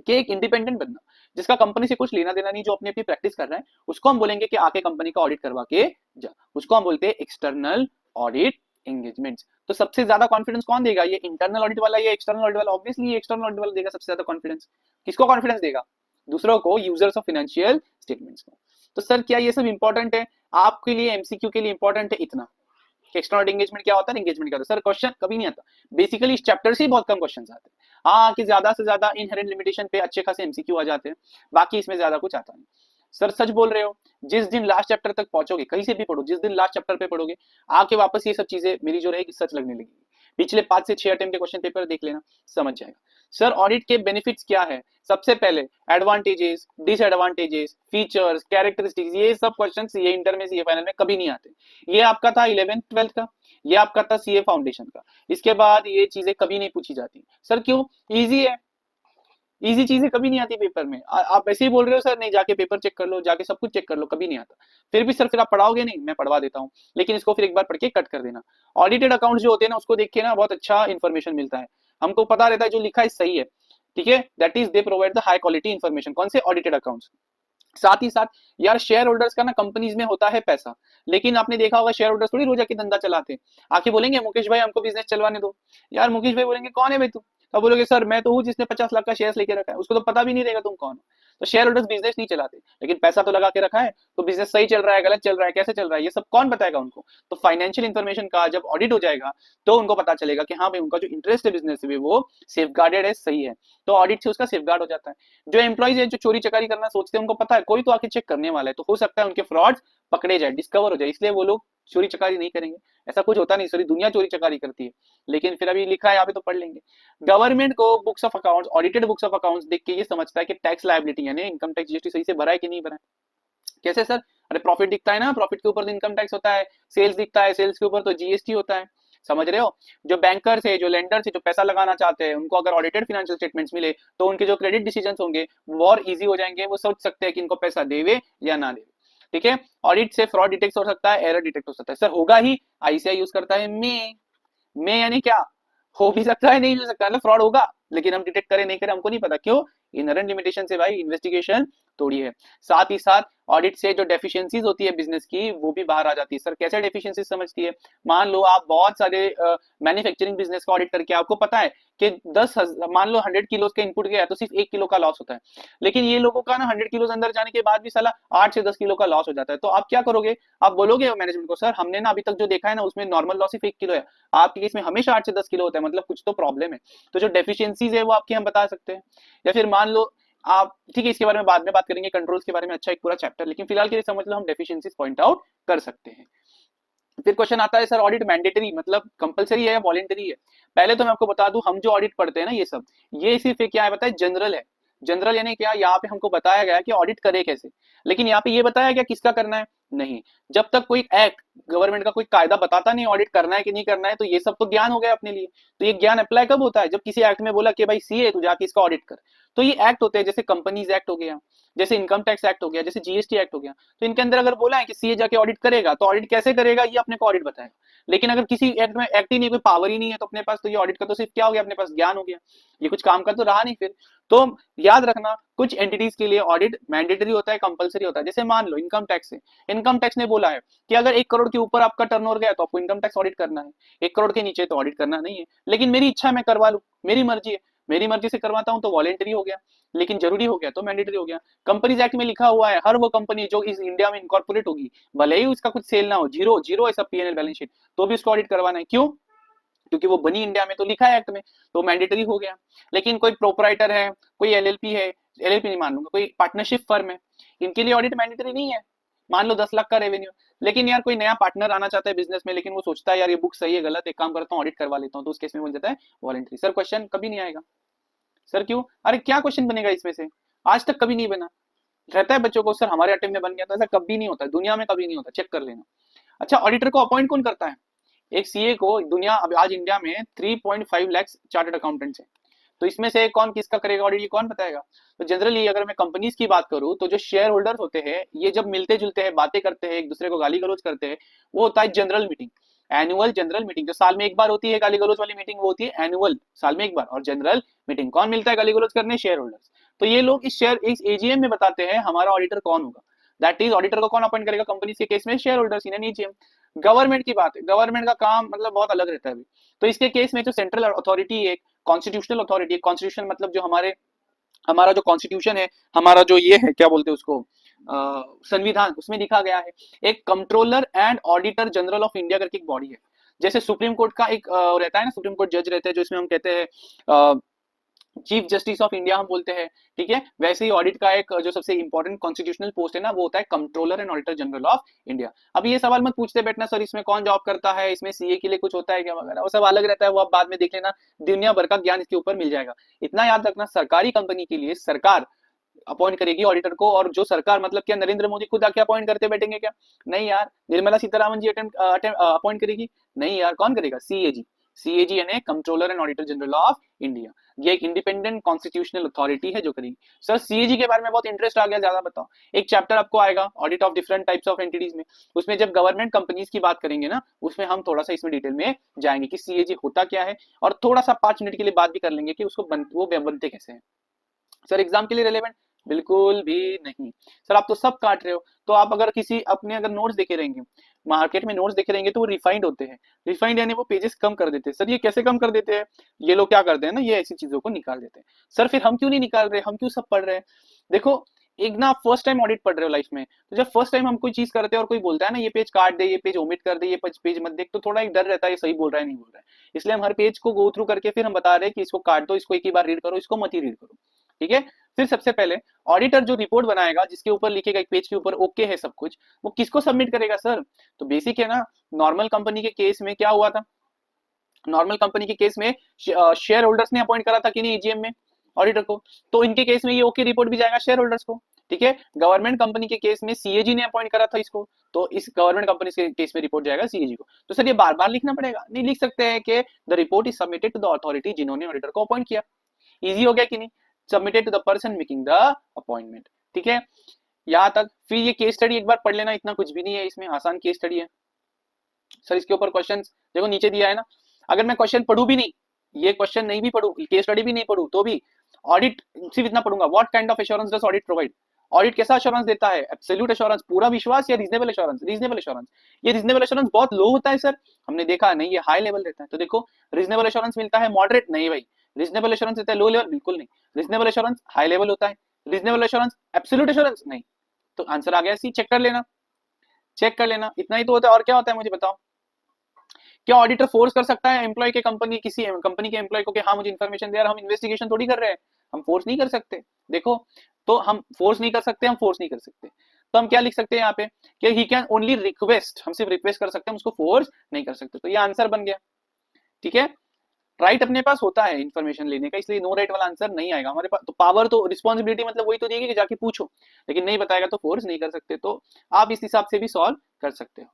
कि एक इंडिपेंडेंट बंदा जिसका कंपनी से कुछ लेना देना नहीं, जो अपनी अपनी प्रैक्टिस कर रहा है, उसको हम बोलेंगे कि आके कंपनी का ऑडिट करवा के जा, उसको हम बोलते हैं एक्सटर्नल ऑडिट एंगेजमेंट्स। तो सबसे ज्यादा कॉन्फिडेंस कौन देगा, ये इंटरनल ऑडिट वाला या एक्सटर्नल ऑडिट वाला? ऑब्वियसली एक्सटर्नल ऑडिट वाला देगा सबसे ज्यादा कॉन्फिडेंस। किसको कॉन्फिडेंस देगा? दूसरों को, यूजर्स ऑफ फाइनेंशियल स्टेटमेंट्स को। तो सर क्या ये सब इंपॉर्टेंट है आपके लिए, एमसीक्यू के लिए इंपॉर्टेंट है इतना एक्सटर्नल एंगेजमेंट क्या होता है, एंगेजमेंट क्या होता है? सर क्वेश्चन कभी नहीं आता, बेसिकली इस चैप्टर से ही बहुत कम क्वेश्चन आते हैं। हाँ कि ज्यादा से ज्यादा इनहेरेंट लिमिटेशन पे अच्छे खासे एमसीक्यू आ जाते हैं, बाकी इसमें ज्यादा कुछ आता नहीं। सर सच बोल रहे हो, जिस दिन लास्ट चैप्टर तक पहुंचोगे, कहीं से भी पढ़ो, जिस दिन लास्ट चैप्टर पे पढ़ोगे, आके वापस ये सब चीजें मेरी जो रहेगी सच लगने लगेगी। पिछले 5 से 6 अटेम्प्ट के क्वेश्चन पेपर देख लेना, समझ जाएगा। सर ऑडिट के बेनिफिट्स क्या है? सबसे पहले एडवांटेजेस, डिसएडवांटेजेस, फीचर्स, कैरेक्टरिस्टिक्स, ये सब क्वेश्चंस ये इंटर में सीए फाइनल में कभी नहीं आते। ये आपका था 11th 12th का, ये आपका था सीए फाउंडेशन का। इसके बाद ये चीजें कभी नहीं पूछी जाती। सर क्यों? इजी है, इजी चीजें कभी नहीं आती पेपर में। आप ऐसे ही बोल रहे हो सर नहीं जाके पेपर चेक कर लो, जाके सब कुछ चेक कर लो, कभी नहीं आता। फिर भी सर फिर आप पढ़ाओगे नहीं, मैं पढ़वा देता हूँ, लेकिन इसको फिर एक बार पढ़ के कट कर देना। ऑडिटेड अकाउंट जो होते हैं ना उसको देख के ना बहुत अच्छा इन्फॉर्मेशन मिलता है, हमको पता रहता है जो लिखा है सही है, ठीक है। That is they provide the high quality information. कौन से? Audited accounts. साथ ही साथ यार शेयर होल्डर्स का ना कंपनीज में होता है पैसा, लेकिन आपने देखा होगा शेयर होल्डर्स थोड़ी रोज आके धंधा चलाते हैं। आके बोलेंगे मुकेश भाई हमको बिजनेस चलवाने दो। यार मुकेश भाई बोलेंगे कौन है भाई तू? तब बोलोगे सर मैं तो हूँ जिसने 50 लाख का शेयर लेके रखा है, उसको तो पता भी नहीं रहेगा तुम कौन हो। तो शेयर होल्डर्स बिजनेस नहीं चलाते, लेकिन पैसा तो लगा के रखा है, तो बिजनेस सही चल रहा है, गलत चल रहा है, कैसे चल रहा है, ये सब कौन बताएगा उनको? तो फाइनेंशियल इन्फॉर्मेशन का जब ऑडिट हो जाएगा तो उनको पता चलेगा कि हाँ भाई उनका जो इंटरेस्ट है बिजनेस में वो सेफगार्डेड है, सही है। तो ऑडिट से उसका सेफगार्ड हो जाता है। जो एम्प्लॉइज है जो चोरी चकारी करना सोचते हैं उनको पता है कोई तो आके चेक करने वाला है, तो हो सकता है उनके फ्रॉड पकड़े जाए, डिस्कवर हो जाए, इसलिए वो लोग चोरी चकारी नहीं करेंगे। ऐसा कुछ होता नहीं, सारी दुनिया चोरी चकारी करती है, लेकिन फिर अभी लिखा है यहाँ पे तो पढ़ लेंगे। गवर्नमेंट को books of accounts, audited books of accounts देख के ये समझता है कि टैक्स लायबिलिटी यानी इनकम टैक्स जीएसटी सही से भरा है कि नहीं भरा है। कैसे सर? अरे प्रॉफिट दिखता है ना, प्रॉफिट के ऊपर तो इनकम टैक्स होता है, सेल्स दिखता है, सेल्स के ऊपर तो जीएसटी होता है, समझ रहे हो? जो बैंकर्स है, जो लेंडर्स है, जो पैसा लगाना चाहते हैं, उनको अगर ऑडिटेड फाइनेंशियल स्टेटमेंट्स मिले तो उनके जो क्रेडिट डिसीजंस होंगे वो और इजी हो जाएंगे, वो सोच सकते हैं कि इनको पैसा देवे या ना देवे, ठीक है। ऑडिट से फ्रॉड डिटेक्ट हो सकता है, एरर डिटेक्ट हो सकता है। सर होगा ही, आईसीआई यूज करता है में यानी क्या? हो भी सकता है, नहीं हो सकता, मतलब फ्रॉड होगा, लेकिन हम डिटेक्ट करें नहीं करें हमको नहीं पता। क्यों? इनहेरेंट लिमिटेशन से भाई इन्वेस्टिगेशन थोड़ी है। साथ ही साथ ऑडिट से जो डेफिशिएंसीज होती है बिजनेस की वो भी बाहर आ जाती है। सर कैसे डेफिशिएंसीज समझती है? मान लो आप बहुत सारे मैन्युफैक्चरिंग बिजनेस का ऑडिट करके आपको पता है कि 10 मान लो 100 किलो का इनपुट गया तो सिर्फ 1 किलो का लॉस होता है, लेकिन ये लोगों का ना 100 किलो अंदर जाने के बाद भी साला 8 से 10 किलो का लॉस हो जाता है। तो आप क्या करोगे? आप बोलोगे मैनेजमेंट को सर हमने ना अभी तक जो देखा है ना उसमें नॉर्मल लॉस सिर्फ 1 किलो है, आपके केस में हमेशा 8 से 10 किलो होता है, मतलब कुछ तो प्रॉब्लम है। तो जो डेफिशिएंसीज है वो आपके हम बता सकते हैं। या फिर मान लो आप, ठीक है इसके बारे में बाद में बात करेंगे, कंट्रोल्स के बारे में अच्छा एक पूरा चैप्टर, लेकिन फिलहाल के लिए समझ लो हम डेफिशिएंसीज पॉइंट आउट कर सकते हैं। फिर क्वेश्चन आता है सर ऑडिट मैंडेटरी मतलब कंपलसरी है या वॉलेंटरी है? पहले तो मैं आपको बता दूं हम जो ऑडिट पढ़ते हैं ना ये सिर्फ क्या है बताए, जनरल है। जनरल यानी क्या? यहाँ पे हमको बताया गया कि ऑडिट करे कैसे, लेकिन यहाँ पे ये बताया गया किसका करना है नहीं। जब तक कोई एक्ट गवर्नमेंट का कोई कायदा बताता नहीं ऑडिट करना है कि नहीं करना है, तो ये सब तो ज्ञान हो गया अपने लिए। तो ये ज्ञान अप्लाई कब होता है? जब किसी एक्ट में बोला कि भाई सीए तू जाके इसका ऑडिट कर। तो ये एक्ट होते हैं, जैसे कंपनीज एक्ट हो गया, जैसे इनकम टैक्स एक्ट हो गया, जैसे जीएसटी एक्ट हो गया। तो इनके अंदर अगर बोला है कि सीए जाके ऑडिट करेगा तो ऑडिट कैसे करेगा ये अपने को ऑडिट बताएगा। लेकिन अगर किसी एक्ट में एक्ट ही नहीं, कोई पावर ही नहीं है तो अपने पास तो ये ऑडिट का तो सिर्फ क्या हो गया, अपने पास ज्ञान हो गया, ये कुछ काम का तो रहा नहीं फिर। तो याद रखना कुछ एंटिटीज के लिए ऑडिट मैंडेटरी होता है, कंपलसरी होता है। जैसे मान लो इनकम टैक्स है, इनकम टैक्स ने बोला है कि अगर 1 करोड़ के ऊपर आपका टर्नओवर गया तो आपको इनकम टैक्स ऑडिट करना है, 1 करोड़ के नीचे तो ऑडिट करना नहीं है। लेकिन मेरी इच्छा मैं करवा लूं, मेरी मर्जी है, मेरी मर्जी से करवाता हूं तो वॉलेंटरी हो गया, लेकिन जरूरी हो गया तो मैंडेटरी हो गया। कंपनीज एक्ट में लिखा हुआ है हर वो कंपनी जो इस इंडिया में इनकॉर्पोरेट होगी, भले ही उसका कुछ सेल ना हो, जीरो जीरो ऐसा पीएनएल बैलेंस शीट, तो भी उसको ऑडिट करवाना है। क्यों? क्योंकि वो बनी इंडिया में, तो लिखा है एक्ट में, तो मैंडेटरी हो गया। लेकिन कोई प्रोपराइटर है, कोई एलएलपी है, एलएलपी नहीं मान लूंगा, कोई पार्टनरशिप फर्म है, इनके लिए ऑडिट मैंडेटरी नहीं है। मान लो 10 लाख का रेवेन्यू, लेकिन यार कोई नया पार्टनर आना चाहता है बिजनेस में, लेकिन वो सोचता है यार ये बुक सही है गलत, एक काम करता हूँ ऑडिट करवा लेता हूँ, तो उस केस में बन जाता है वॉलेंट्री। सर क्वेश्चन कभी नहीं आएगा। सर क्यों? अरे क्या क्वेश्चन बनेगा इसमें से? आज तक कभी नहीं बना। रहता है बच्चों को सर हमारे अटेम्प्ट में बन गया, तो ऐसा कभी नहीं होता, दुनिया में कभी नहीं होता, चेक कर लेना। अच्छा ऑडिटर को अपॉइंट कौन करता है? एक सीए को दुनिया अब आज इंडिया में 3.5 लाख चार्टर्ड अकाउंटेंट्स हैं, तो इसमें से कौन किसका करेगा ऑडिट, ये कौन बताएगा? तो जनरली अगर मैं कंपनीज की बात करूं तो जो शेयर होल्डर्स होते हैं ये जब मिलते जुलते हैं, बातें करते हैं, एक दूसरे को गाली गलौज करते हैं, वो होता है general meeting, annual general meeting. जो साल में एक बार होती है गाली गलौज वाली मीटिंग, वो होती है एनुअल, साल में एक बार। और जनरल मीटिंग कौन मिलता है गाली गलौज करने? Share holders. तो ये लोग इस एजीएम में बताते हैं हमारा ऑडिटर कौन होगा। दैट इज ऑडिटर को कौन अपॉइंट करेगा कंपनी के केस में? Share holders in AGM. Government की बात है, गवर्नमेंट का काम मतलब बहुत अलग रहता है अभी। तो इसके केस में जो सेंट्रल अथॉरिटी है, कॉन्स्टिट्यूशनल अथॉरिटी, कॉन्स्टिट्यूशन मतलब जो हमारा जो कॉन्स्टिट्यूशन है, हमारा जो ये है क्या बोलते हैं उसको, संविधान, उसमें लिखा गया है एक controller and auditor general of India करके एक बॉडी है। जैसे सुप्रीम कोर्ट का एक रहता है ना, सुप्रीम कोर्ट जज रहते हैं जो इसमें हम कहते हैं चीफ जस्टिस ऑफ इंडिया हम बोलते हैं, ठीक है। वैसे ही ऑडिट का एक जो सबसे इंपॉर्टेंट कॉन्स्टिट्यूशनल पोस्ट है ना, वो होता है controller and auditor general of India. अब ये सवाल मत पूछते बैठना सर इसमें कौन जॉब करता है, इसमें सीए के लिए कुछ होता है क्या वगैरह, वो सब अलग रहता है, वो आप बाद में देख लेना, दुनिया भर का ज्ञान इसके ऊपर मिल जाएगा। इतना याद रखना, सरकारी कंपनी के लिए सरकार अपॉइंट करेगी ऑडिटर को, और जो सरकार मतलब क्या नरेंद्र मोदी खुद आके अपॉइंट करते बैठेंगे क्या? नहीं यार। निर्मला सीतारामन जी अपॉइंट करेगी? नहीं यार। कौन करेगा? सीएजी। सीएजी यानी controller and auditor general of India. ये एक इंडिपेंडेंट कॉन्स्टिट्यूशनल अथॉरिटी है जो करेगी। सर सीएजी के बारे में बहुत इंटरेस्ट आ गया, ज्यादा बताओ। एक चैप्टर आपको आएगा audit of different types of entities में, उसमें जब गवर्नमेंट कंपनीज की बात करेंगे ना, उसमें हम थोड़ा सा इसमें डिटेल में जाएंगे कि सीएजी होता क्या है, और थोड़ा सा 5 मिनट के लिए बात भी कर लेंगे कि उसको वो बनते कैसे हैं। सर एग्जाम के लिए रिलेवेंट? बिल्कुल भी नहीं सर, आप तो सब काट रहे हो। तो आप अगर किसी अपने अगर नोट्स देखे रहेंगे, मार्केट में नोट्स देखे रहेंगे, तो वो रिफाइंड होते हैं। रिफाइंड यानी वो पेजेस कम कर देते हैं। सर ये कैसे कम कर देते हैं? ये लोग क्या करते हैं ना, ये ऐसी चीजों को निकाल देते हैं। सर फिर हम क्यों नहीं निकाल रहे, हम क्यों सब पढ़ रहे हैं? देखो, एक ना आप फर्स्ट टाइम ऑडिट पढ़ रहे हो लाइफ में, तो जब फर्स्ट टाइम हम कोई चीज करते हैं और कोई बोलता है ना ये पेज काट दे, ये पेज ओमिट कर दे, ये पेज मत देख, तो थोड़ा एक डर रहता है ये सही बोल रहा है नहीं बोल रहा है। इसलिए हम हर पेज को गो थ्रू करके फिर हम बता रहे हैं कि इसको काट दो, इसको एक ही बार रीड करो, इसको मत ही रीड करो, ठीक है। फिर सबसे पहले ऑडिटर जो रिपोर्ट बनाएगा, जिसके ऊपर लिखेगा एक पेज के ऊपर ओके है सब कुछ, वो किसको सबमिट करेगा सर? तो बेसिक है ना, नॉर्मल कंपनी के केस में क्या हुआ था, नॉर्मल कंपनी के केस में शेयर होल्डर्स ने अपॉइंट करा था कि नहीं ईजीएम में ऑडिटर को, तो इनके केस में ये ओके रिपोर्ट भी जाएगा शेयर होल्डर्स को, ठीक है। गवर्नमेंट कंपनी के केस में सीएजी ने अपॉइंट करा था इसको, तो इस गवर्नमेंट कंपनी के केस में रिपोर्ट जाएगा सीएजी को। तो सर ये बार बार लिखना पड़ेगा? नहीं, लिख सकते हैं कि the report is submitted to the authority जिन्होंने ऑडिटर को अपॉइंट किया। इजी हो गया कि नहीं? Submitted to the person making the appointment, ठीक है। यहां तक। फिर ये केस स्टडी एक बार पढ़ लेना, इतना कुछ भी नहीं है इसमें, आसान केस स्टडी है। सर इसके ऊपर क्वेश्चन देखो नीचे दिया है ना, अगर मैं क्वेश्चन पढ़ू भी नहीं, ये क्वेश्चन नहीं भी पढ़ू, केस स्टडी भी नहीं पढ़ू, तो भी ऑडिट सिर्फ इतना पढ़ूंगा, what kind of assurance does audit provide? Audit कैसा एश्योरेंस देता है? एब्सोल्यूट एश्योरेंस, पूरा विश्वास, या रीजनेबल एश्योरेंस? Reasonable assurance. ये रीजनेबल एश्योरेंस बहुत लो होता है सर, हमने देखा नहीं, ये हाई लेवल रहता है। तो देखो, रीजनेबल एश्योरेंस मिलता है, मॉडरेट नहीं भाई। रीजनेबल एश्योरेंस देता है लो लेवल? बिल्कुल नहीं। रीजनेबल एश्योरेंस हाई लेवल होता है, रीजनेबल एश्योरेंस एब्सोल्यूट एश्योरेंस नहीं। तो आंसर आ गया सी, चेक कर लेना, चेक कर लेना, इतना ही तो होता है। और क्या होता है मुझे बताओ? क्या ऑडिटर फोर्स कर सकता है एम्प्लॉय के, कंपनी किसी कंपनी के एम्प्लॉय को कि हाँ मुझे इन्फॉर्मेशन दे, यार हम इन्वेस्टिगेशन थोड़ी कर रहे हैं, हम फोर्स नहीं कर सकते। देखो, तो हम फोर्स नहीं कर सकते, हम फोर्स नहीं कर सकते, तो हम क्या लिख सकते हैं यहाँ पे कि ही कैन ओनली रिक्वेस्ट, हम सिर्फ रिक्वेस्ट कर सकते हैं, हम उसको फोर्स नहीं कर सकते। तो ये आंसर बन गया, ठीक है। राइट अपने पास होता है इन्फॉर्मेशन लेने का, इसलिए नो राइट वाला आंसर नहीं आएगा हमारे पास। तो पावर तो रिस्पॉन्सिबिलिटी मतलब वही तो देगी कि जाके पूछो, लेकिन नहीं बताएगा तो फोर्स नहीं कर सकते। तो आप इस हिसाब से भी सॉल्व कर सकते हो।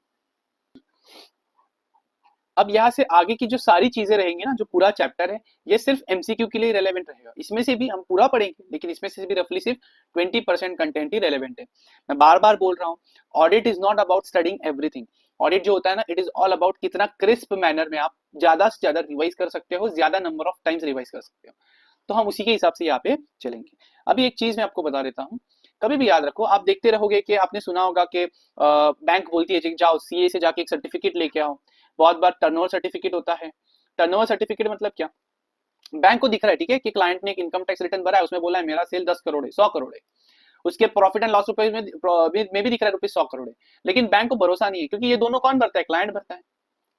अब यहाँ से आगे की जो सारी चीजें रहेंगी ना, जो पूरा चैप्टर है, ये सिर्फ एमसीक्यू के लिए रेलेवेंट रहेगा। इसमें से भी हम पूरा पढ़ेंगे, लेकिन इसमें से भी रफली सिर्फ 20% कंटेंट ही रेलेवेंट है। मैं बार बार बोल रहा हूँ, audit is not about studying everything. Audit जो होता है ना, इट इज ऑल अबाउट कितना क्रिस्प मैनर में आप ज्यादा से ज्यादा रिवाइज कर सकते हो, ज्यादा नंबर ऑफ टाइम्स रिवाइज कर सकते हो। तो हम उसी के हिसाब से यहाँ पे चलेंगे। अभी एक चीज मैं आपको बता देता हूँ, कभी भी याद रखो, आप देखते रहोगे कि आपने सुना होगा कि बैंक बोलती है कि जाओ सीए से जाके एक सर्टिफिकेट लेके आओ। बहुत बार टर्नओवर सर्टिफिकेट होता है। टर्नओवर सर्टिफिकेट मतलब क्या? बैंक को दिख रहा है, ठीक है, कि क्लाइंट ने एक इनकम टैक्स रिटर्न भरा है, उसमें बोला है मेरा सेल 10 करोड़ है, 100 करोड़ है, उसके प्रॉफिट एंड लॉस रुपए में भी दिख रहा है रुपीज 100 करोड़ है, लेकिन बैंक को भरोसा नहीं है, क्योंकि ये दोनों कौन भरता है? क्लाइंट भरता है,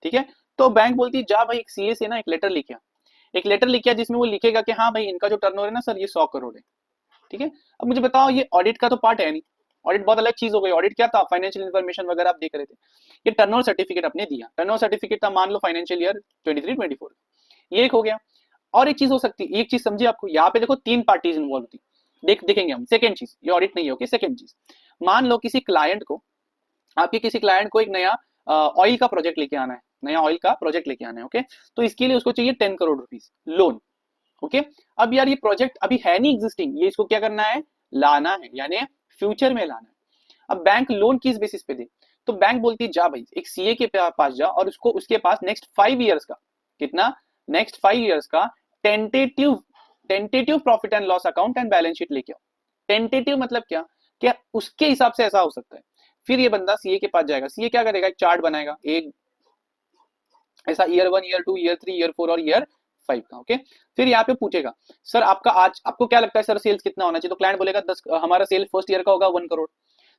ठीक है। तो बैंक बोलती है जा भाई एक सीए से ना एक लेटर लिखा, एक लेटर लिखा जिसमें वो लिखेगा कि हाँ भाई इनका जो टर्नओवर है ना सर, ये 100 करोड़ है, ठीक है। अब मुझे बताओ, ये ऑडिट का तो पार्ट है नहीं, ऑडिट बहुत अलग चीज हो गई। ऑडिट क्या था? फाइनेंशियल इन्फॉर्मेशन वगैरह आप देख रहे थे। ये टर्नओवर सर्टिफिकेट आपने दिया, टर्नओवर सर्टिफिकेट था मान लो फाइनेंशियल ईयर 23-24, ये एक हो गया। और एक चीज हो सकती है, एक चीज समझिए आपको, यहाँ पे देखो 3 पार्टीज इन्वॉल्व होती, देखेंगे हम। सेकेंड चीज, ये ऑडिट नहीं होगी, सेकेंड चीज, मान लो किसी क्लाइंट को, आपके किसी क्लाइंट को एक नया ऑयल का प्रोजेक्ट लेके आना है, नया ऑयल का प्रोजेक्ट लेके आना है, ओके। तो इसके लिए उसको चाहिए 10 करोड़ रुपीज लोन, ओके। अब यार ये प्रोजेक्ट अभी है नहीं एग्जिस्टिंग, ये इसको क्या करना है? लाना है, यानी फ्यूचर में लाना है। अब बैंक लोन किस बेसिस पे दे? तो बैंक बोलती है जा भाई एक सीए के पास जा और उसको उसके पास नेक्स्ट 5 इयर्स का, कितना? नेक्स्ट 5 इयर्स का tentative tentative profit and loss account and balance sheet लेके आओ। टेंटेटिव मतलब क्या? क्या उसके हिसाब से ऐसा हो सकता है। फिर ये बंदा सीए के पास जाएगा, सीए क्या करेगा? एक चार्ट बनाएगा, एक ऐसा ईयर 1, ईयर 2, ईयर 3, ईयर 4 और ईयर 5 का, ओके। फिर यहाँ पे पूछेगा सर आपका आज आपको क्या लगता है सर सेल्स कितना होना चाहिए? तो क्लाइंट बोलेगा 10, हमारा सेल फर्स्ट ईयर का होगा 1 करोड़,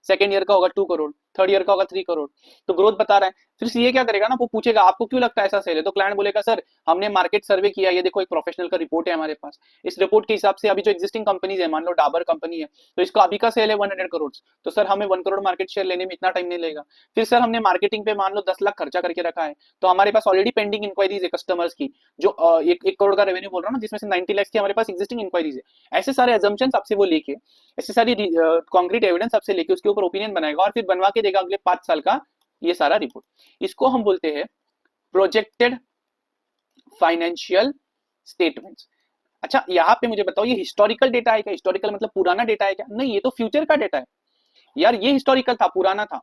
सेकेंड ईयर का होगा 2 करोड़, थर्ड ईयर का होगा 3 करोड़, तो ग्रोथ बता रहा है। फिर सीए क्या करेगा ना, वो पूछेगा आपको क्यों लगता है ऐसा सेल है, तो क्लाइंट बोलेगा सर हमने मार्केट सर्वे किया, ये देखो एक प्रोफेशनल का रिपोर्ट है हमारे पास, इस रिपोर्ट के हिसाब से अभी जो एग्जिस्टिंग कंपनीज है, मान लो डाबर कंपनी है, तो इसका अभी का सेल है 100 करोड़, तो सर हमें 1 करोड़ मार्केट शेयर लेने में इतना टाइम नहीं लगेगा। फिर सर हमने मार्केटिंग पे मान लो 10 लाख खर्चा करके रखा है, तो हमारे पास ऑलरेडी पेंडिंग इंक्वायरीज है कस्टमर्स की, जो 1 करोड़ का रेवेन्यू बोल रहा हूँ ना, जिसमें से 90 लाख की हमारे पास एग्जिस्टिंग इंक्वायरीज है। ऐसे सारे एजम्पशंस आपसे वो लेके, ऐसे सारी कॉन्क्रीट एविडेंस आपसे लेके उसके ऊपर ओपिनियन बनाएगा और फिर बनवा के देगा अगले 5 साल का ये सारा रिपोर्ट। इसको हम बोलते हैं प्रोजेक्टेड फाइनेंशियल स्टेटमेंट्स। अच्छा यहाँ पे मुझे बताओ, ये हिस्टोरिकल डेटा है क्या? हिस्टोरिकल मतलब पुराना डेटा है क्या? नहीं, ये तो फ्यूचर का डेटा है यार, ये हिस्टोरिकल था, पुराना था,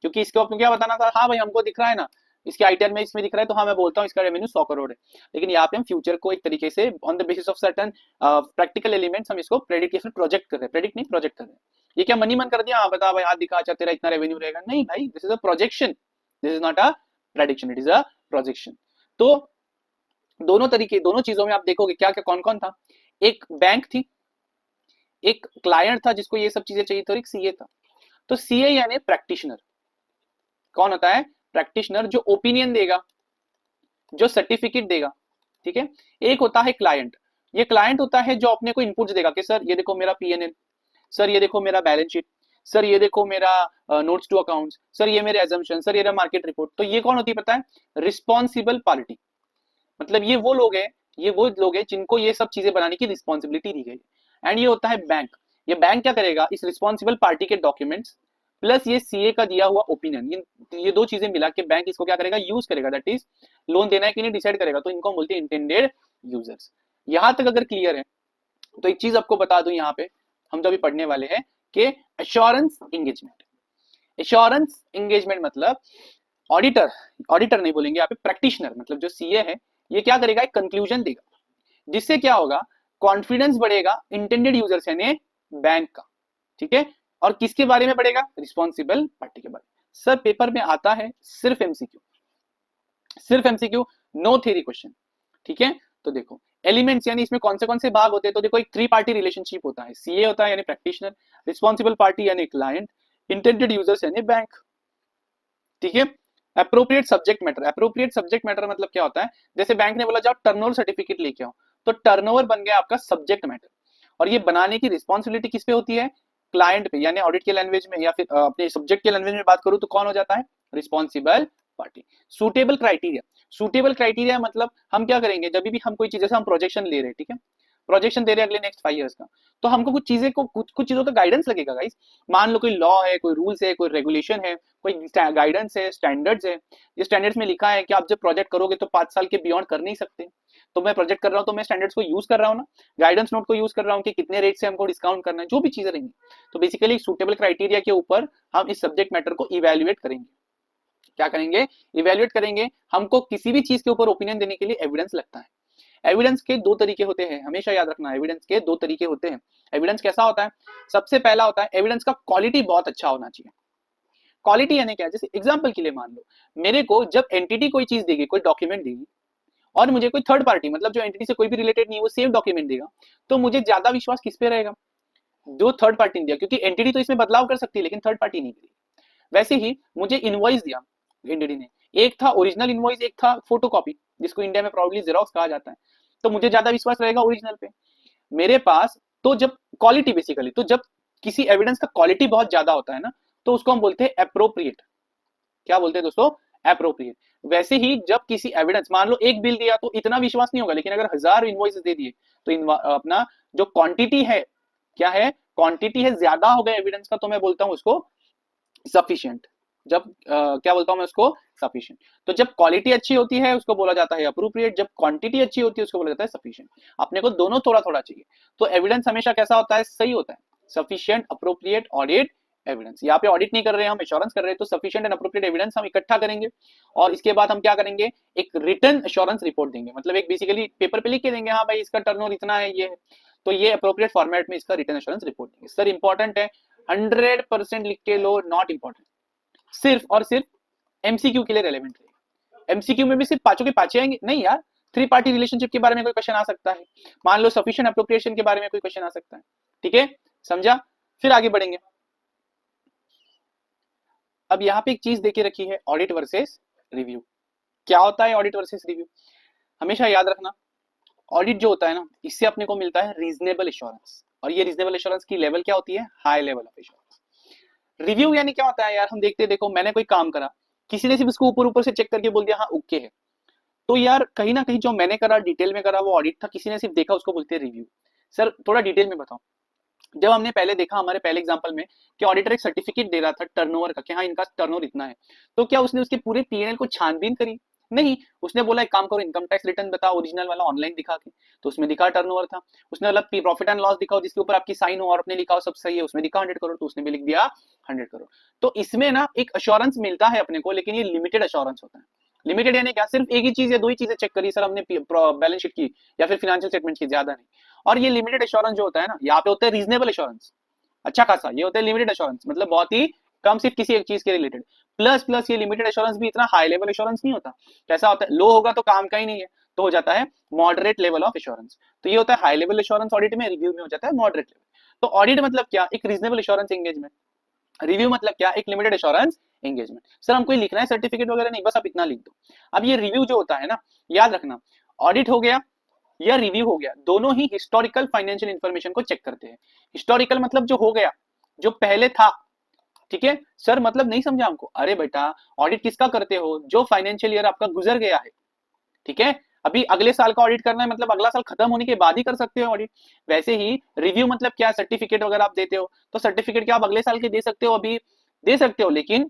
क्योंकि इसको आपको क्या बताना था, हाँ भाई हमको दिख रहा है ना, इसके आईटीआर में इसमें दिख रहा है, तो हाँ मैं बोलता हूँ इसका रेवेन्यू 100 करोड़ है। लेकिन यहाँ पे हम फ्यूचर को एक तरीके से on the basis of certain practical elements हम इसको प्रेडिक्ट या फिर प्रोजेक्ट कर रहे हैं, प्रेडिक्ट नहीं प्रोजेक्ट कर रहे हैं। ये क्या मनी मन कर दिया, हाँ बता भाई हाथ दिखा, अच्छा तेरा इतना रेवेन्यू रहेगा, नहीं भाई, this is a projection, this is not a prediction, it is a projection. तो दोनों तरीके, दोनों चीजों में आप देखोगे क्या क्या कौन कौन था, एक बैंक थी, एक क्लाइंट था जिसको ये सब चीजें चाहिए थी, और एक सीए था। तो सीए यानी प्रैक्टिशनर, कौन होता है? प्रैक्टिशनर, जो ओपिनियन देगा, जो सर्टिफिकेट देगा, ठीक है। एक होता है क्लाइंट, ये क्लाइंट होता है जो अपने को इनपुट्स देगा कि सर ये देखो मेरा पीएनएल, सर ये देखो मेरा बैलेंस शीट, सर ये देखो मेरा नोट्स टू अकाउंट्स, सर ये मेरे एजम्पशन, सर ये मेरा मार्केट रिपोर्ट। तो ये कौन होती है पता है? रिस्पॉन्सिबल पार्टी, मतलब ये वो लोग हैं, ये वो लोग हैं जिनको ये सब चीजें बनाने की रिस्पॉन्सिबिलिटी दी गई। एंड ये होता है बैंक, ये बैंक क्या करेगा, इस रिस्पॉन्सिबल पार्टी के डॉक्यूमेंट्स प्लस ये सीए का दिया हुआ ओपिनियन, ये दो चीजें मिला के बैंक इसको क्या करेगा, यूज करेगा, दैट इज लोन देना है कि नहीं डिसाइड करेगा। तो इनको हम बोलते हैं इंटेंडेड यूजर्स। यहां तक अगर क्लियर है तो एक चीज आपको बता दूं, यहाँ पे हम जो अभी पढ़ने वाले हैं कि एश्योरेंस एंगेजमेंट। एश्योरेंस एंगेजमेंट मतलब ऑडिटर, ऑडिटर नहीं बोलेंगे यहाँ पे, प्रैक्टिशनर मतलब जो सीए है, ये क्या करेगा, एक कंक्लूजन देगा, जिससे क्या होगा, कॉन्फिडेंस बढ़ेगा इंटेंडेड यूजर्स यानी बैंक का, ठीक है। और किसके बारे में बढ़ेगा? रिस्पॉन्सिबल पार्टी के बारे में। सर पेपर में आता है सिर्फ एमसीक्यू, सिर्फ एमसीक्यू, नो थ्योरी क्वेश्चन, ठीक है। तो देखो एलिमेंट्स यानी इसमें कौन से भाग होते हैं, तो देखो एक 3 पार्टी रिलेशनशिप होता है, सीए होता है यानी प्रैक्टिशनर, रिस्पॉन्सिबल पार्टी यानी क्लाइंट, इंटेंडेड यूजर्स यानी बैंक, ठीक है। Appropriate subject matter, appropriate subject matter मतलब क्या होता है, जैसे बैंक ने बोला जाओ टर्नओवर सर्टिफिकेट लेके आओ, तो टर्नओवर बन गया आपका सब्जेक्ट मैटर, और ये बनाने की रिस्पॉन्सिबिलिटी किस पे होती है? क्लाइंट पे, यानी ऑडिट के लैंग्वेज में या फिर अपने सब्जेक्ट के लैंग्वेज में बात करूं तो कौन हो जाता है? Responsible party. Suitable criteria, suitable criteria मतलब हम क्या करेंगे, जब भी हम कोई चीज, जैसे हम प्रोजेक्शन ले रहे हैं, ठीक है, प्रोजेक्शन दे रहे हैं अगले नेक्स्ट 5 इयर्स का, तो हमको कुछ चीजें को कुछ चीजों का गाइडेंस लगेगा गाइस। मान लो कोई लॉ है, कोई रूल्स है, कोई रेगुलेशन है, कोई गाइडेंस है, स्टैंडर्ड्स है, ये स्टैंडर्ड्स में लिखा है कि आप जब प्रोजेक्ट करोगे तो 5 साल के बियॉन्ड कर नहीं सकते, तो मैं प्रोजेक्ट कर रहा हूँ तो मैं स्टैंडर्ड्स को यूज कर रहा हूँ ना, गाइडेंस नोट को यूज कर रहा हूँ कि कितने रेट से हमको डिस्काउंट करना है, जो भी चीजें रहेंगी। तो बेसिकली सूटेबल क्राइटेरिया के ऊपर हम इस सब्जेक्ट मैटर को इवेल्युएट करेंगे, क्या करेंगे, इवेल्युएट करेंगे। हमको किसी भी चीज के ऊपर ओपिनियन देने के लिए एविडेंस लगता है। एविडेंस के 2 तरीके होते हैं, हमेशा याद रखना, एविडेंस के 2 तरीके होते हैं। एविडेंस कैसा होता है? सबसे पहला होता है एविडेंस का क्वालिटी बहुत अच्छा होना चाहिए। क्वालिटी यानी क्या? जैसे एग्जांपल के लिए मान लो मेरे को जब एंटिटी कोई चीज देगी, कोई डॉक्यूमेंट देगी, और मुझे कोई थर्ड पार्टी मतलब जो एंटिटी से कोई भी रिलेटेड नहीं, वो सेम डॉक्यूमेंट देगा, तो मुझे ज्यादा विश्वास किस पे रहेगा? जो थर्ड पार्टी ने दिया, क्योंकि एंटिटी तो इसमें बदलाव कर सकती है लेकिन थर्ड पार्टी नहीं करेगी। वैसे ही मुझे इनवॉइस दिया एंटिटी ने, एक था ओरिजिनल इनवॉइस, एक था फोटोकॉपी, जिसको इंडिया में प्रॉब्ली जेरोक्स कहा जाता है, तो मुझे ज्यादा विश्वास रहेगा ओरिजिनल पे मेरे पास। तो जब क्वालिटी बेसिकली, तो जब किसी एविडेंस का क्वालिटी बहुत ज्यादा होता है ना, तो उसको हम बोलते हैं एप्रोप्रिएट। क्या बोलते हैं दोस्तों? एप्रोप्रिएट। वैसे ही जब किसी एविडेंस, मान लो एक बिल दिया तो इतना विश्वास नहीं होगा, लेकिन अगर 1000 इनवॉइस दे दिए तो अपना जो क्वांटिटी है, क्या है, क्वांटिटी है, ज्यादा हो गया एविडेंस का, तो मैं बोलता हूं उसको सफिशिएंट। जब क्या बोलता हूं मैं उसको? सफिशिएंट। तो जब क्वालिटी अच्छी होती है उसको बोला जाता है अप्रोप्रिएट, जब क्वांटिटी अच्छी होती है उसको बोला जाता है सफिशिएंट। अपने को दोनों थोड़ा थोड़ा चाहिए। तो एविडेंस हमेशा कैसा होता है? सही होता है, सफिशिएंट, अप्रोप्रिएट, ऑडिट, एविडेंस। यहाँ पे ऑडिट नहीं कर रहे हैं, हम एश्योरेंस कर रहे हैं, तो सफिशिएंट एंड अप्रोप्रिएट एविडेंस हम इकट्ठा करेंगे, और इसके बाद हम क्या करेंगे, एक रिटर्न एश्योरेंस रिपोर्ट देंगे, मतलब एक बेसिकली पेपर पे लिख के देंगे, हाँ भाई इसका टर्नओवर इतना है, ये है, तो ये अप्रोप्रिएट फॉर्मेट में इसका रिटर्न एश्योरेंस रिपोर्ट देंगे। सर इंपॉर्टेंट है, 100% लिख के लो, नॉट इंपॉर्टेंट, सिर्फ और सिर्फ एमसीक्यू के लिए रेलेवेंट है। एमसीक्यू में भी सिर्फ पांचों के पांचों आएंगे नहीं यार, 3 पार्टी रिलेशनशिप के बारे में कोई क्वेश्चन आ सकता है, मान लो सफिशिएंट अप्रोप्रिएशन के बारे में कोई क्वेश्चन आ सकता है, ठीक है, समझा। फिर आगे बढ़ेंगे, अब यहाँ पे एक चीज देके रखी है, ऑडिट वर्सेस रिव्यू। क्या होता है ऑडिट वर्सेस रिव्यू? हमेशा याद रखना, ऑडिट जो होता है ना, इससे अपने को मिलता है रीजनेबल एश्योरेंस, और ये रीजनेबल एश्योरेंस की लेवल क्या होती है? High level of assurance. Review यानी क्या होता है यार, हम देखते हैं, देखो मैंने कोई काम करा, किसी ने सिर्फ उसको ऊपर ऊपर से चेक करके बोल दिया हाँ ओके है, तो यार कहीं ना कहीं जो मैंने करा डिटेल में करा वो ऑडिट था, किसी ने सिर्फ देखा उसको बोलते हैं रिव्यू। सर थोड़ा डिटेल में बताओ। जब हमने पहले देखा हमारे पहले एग्जांपल में कि ऑडिटर एक सर्टिफिकेट दे रहा था टर्नओवर का कि हाँ इनका टर्नओवर इतना है, तो क्या उसने उसके पूरे पीएनएल को छानबीन करी? नहीं, उसने बोला एक काम करो, इनकम टैक्स रिटर्न बताओ ओरिजिनल वाला ऑनलाइन दिखा के, तो उसमें दिखा टर्नओवर था। उसने मतलब प्रॉफिट एंड लॉस दिखाओ जिसके ऊपर आपकी साइन हो और अपने लिखा हो सब सही है, उसमें दिखा 100 करोड़, तो उसने भी लिख दिया 100 करोड़। तो इसमें ना एक अश्योरेंस मिलता है अपने को, लेकिन ये लिमिटेड अश्योरेंस होता है। लिमिटेड यानी क्या? सिर्फ एक ही चीज या दो ही चीजें चेक करी सर हमने, बैलेंस शीट की या फिर फाइनेंशियल स्टेटमेंट की, ज्यादा नहीं। और ये लिमिटेड एश्योरेंस जो होता है ना, यहाँ पे होता है रीजनेबल एश्योरेंस, अच्छा खासा, ये होता है लिमिटेड एश्योरेंस, मतलब बहुत ही कम, सिर्फ किसी एक चीज के रिलेटेड। प्लस प्लस ये लिमिटेड एश्योरेंस भी इतना हाई लेवल एश्योरेंस नहीं होता। कैसा होता है? लो होगा तो काम का ही नहीं है, तो हो जाता है मॉडरेट लेवल ऑफ एश्योरेंस। तो ये होता है हाई लेवल एश्योरेंस ऑडिट में, रिव्यू में हो जाता है मॉडरेट लेवल। तो ऑडिट मतलब क्या? एक रीजनेबल एश्योरेंस एंगेजमेंट। रिव्यू मतलब क्या? एक लिमिटेड एश्योरेंस एंगेजमेंट। सर हमको लिखना है सर्टिफिकेट वगैरह नहीं, बस आप इतना लिख दो। अब ये रिव्यू जो होता है ना, याद रखना, ऑडिट हो गया या रिव्यू हो गया, दोनों ही हिस्टोरिकल फाइनेंशियल इंफॉर्मेशन को चेक करते हैं। हिस्टोरिकल मतलब जो हो गया, जो पहले था, ठीक है सर, मतलब नहीं समझा हमको? अरे बेटा, ऑडिट किसका करते हो? जो फाइनेंशियल ईयर आपका गुजर गया है, ठीक है, अभी अगले साल का ऑडिट करना है, मतलब अगला साल खत्म होने के बाद ही कर सकते हो ऑडिट। वैसे ही रिव्यू मतलब क्या? सर्टिफिकेट वगैरह आप देते हो, तो सर्टिफिकेट क्या आप अगले साल के दे सकते हो? अभी दे सकते हो, लेकिन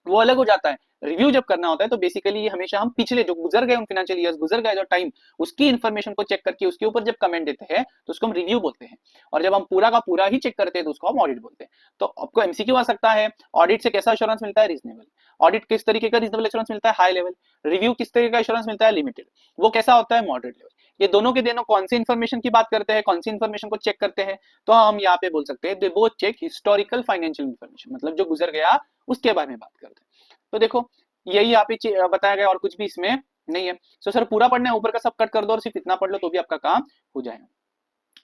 वो अलग हो जाता है। रिव्यू जब करना होता है तो बेसिकली ये हमेशा हम पिछले जो गुजर गए, उन फाइनेंशियल ईयर्स गुजर गए जो टाइम, उसकी इन्फॉर्मेशन को चेक करके उसके ऊपर जब कमेंट देते हैं तो उसको हम रिव्यू बोलते हैं। और जब हम पूरा का पूरा ही चेक करते हैं तो उसको हम ऑडिट बोलते हैं। तो आपको एमसीक्यू आ सकता है, ऑडिट से कैसा एश्योरेंस मिलता है? रीजनेबल। ऑडिट किस तरीके का रीजनेबल एश्योरेंस मिलता है? High level. रिव्यू किस तरीके का एश्योरेंस मिलता है? लिमिटेड। वो कैसा होता है? Moderate level. ये दोनों के दोनों कौन सी इन्फॉर्मेशन की बात करते हैं, कौन सी इन्फॉर्मेशन को चेक करते हैं? तो हम यहाँ पे बोल सकते हैं they both check historical financial information, मतलब जो गुजर गया उसके बारे में बात करते हैं। तो देखो यही यहाँ पे बताया गया, और कुछ भी इसमें नहीं है। तो सर पूरा पढ़ना है, ऊपर का सब कट कर दो और सिर्फ इतना पढ़ लो तो भी आपका काम हो जाएगा।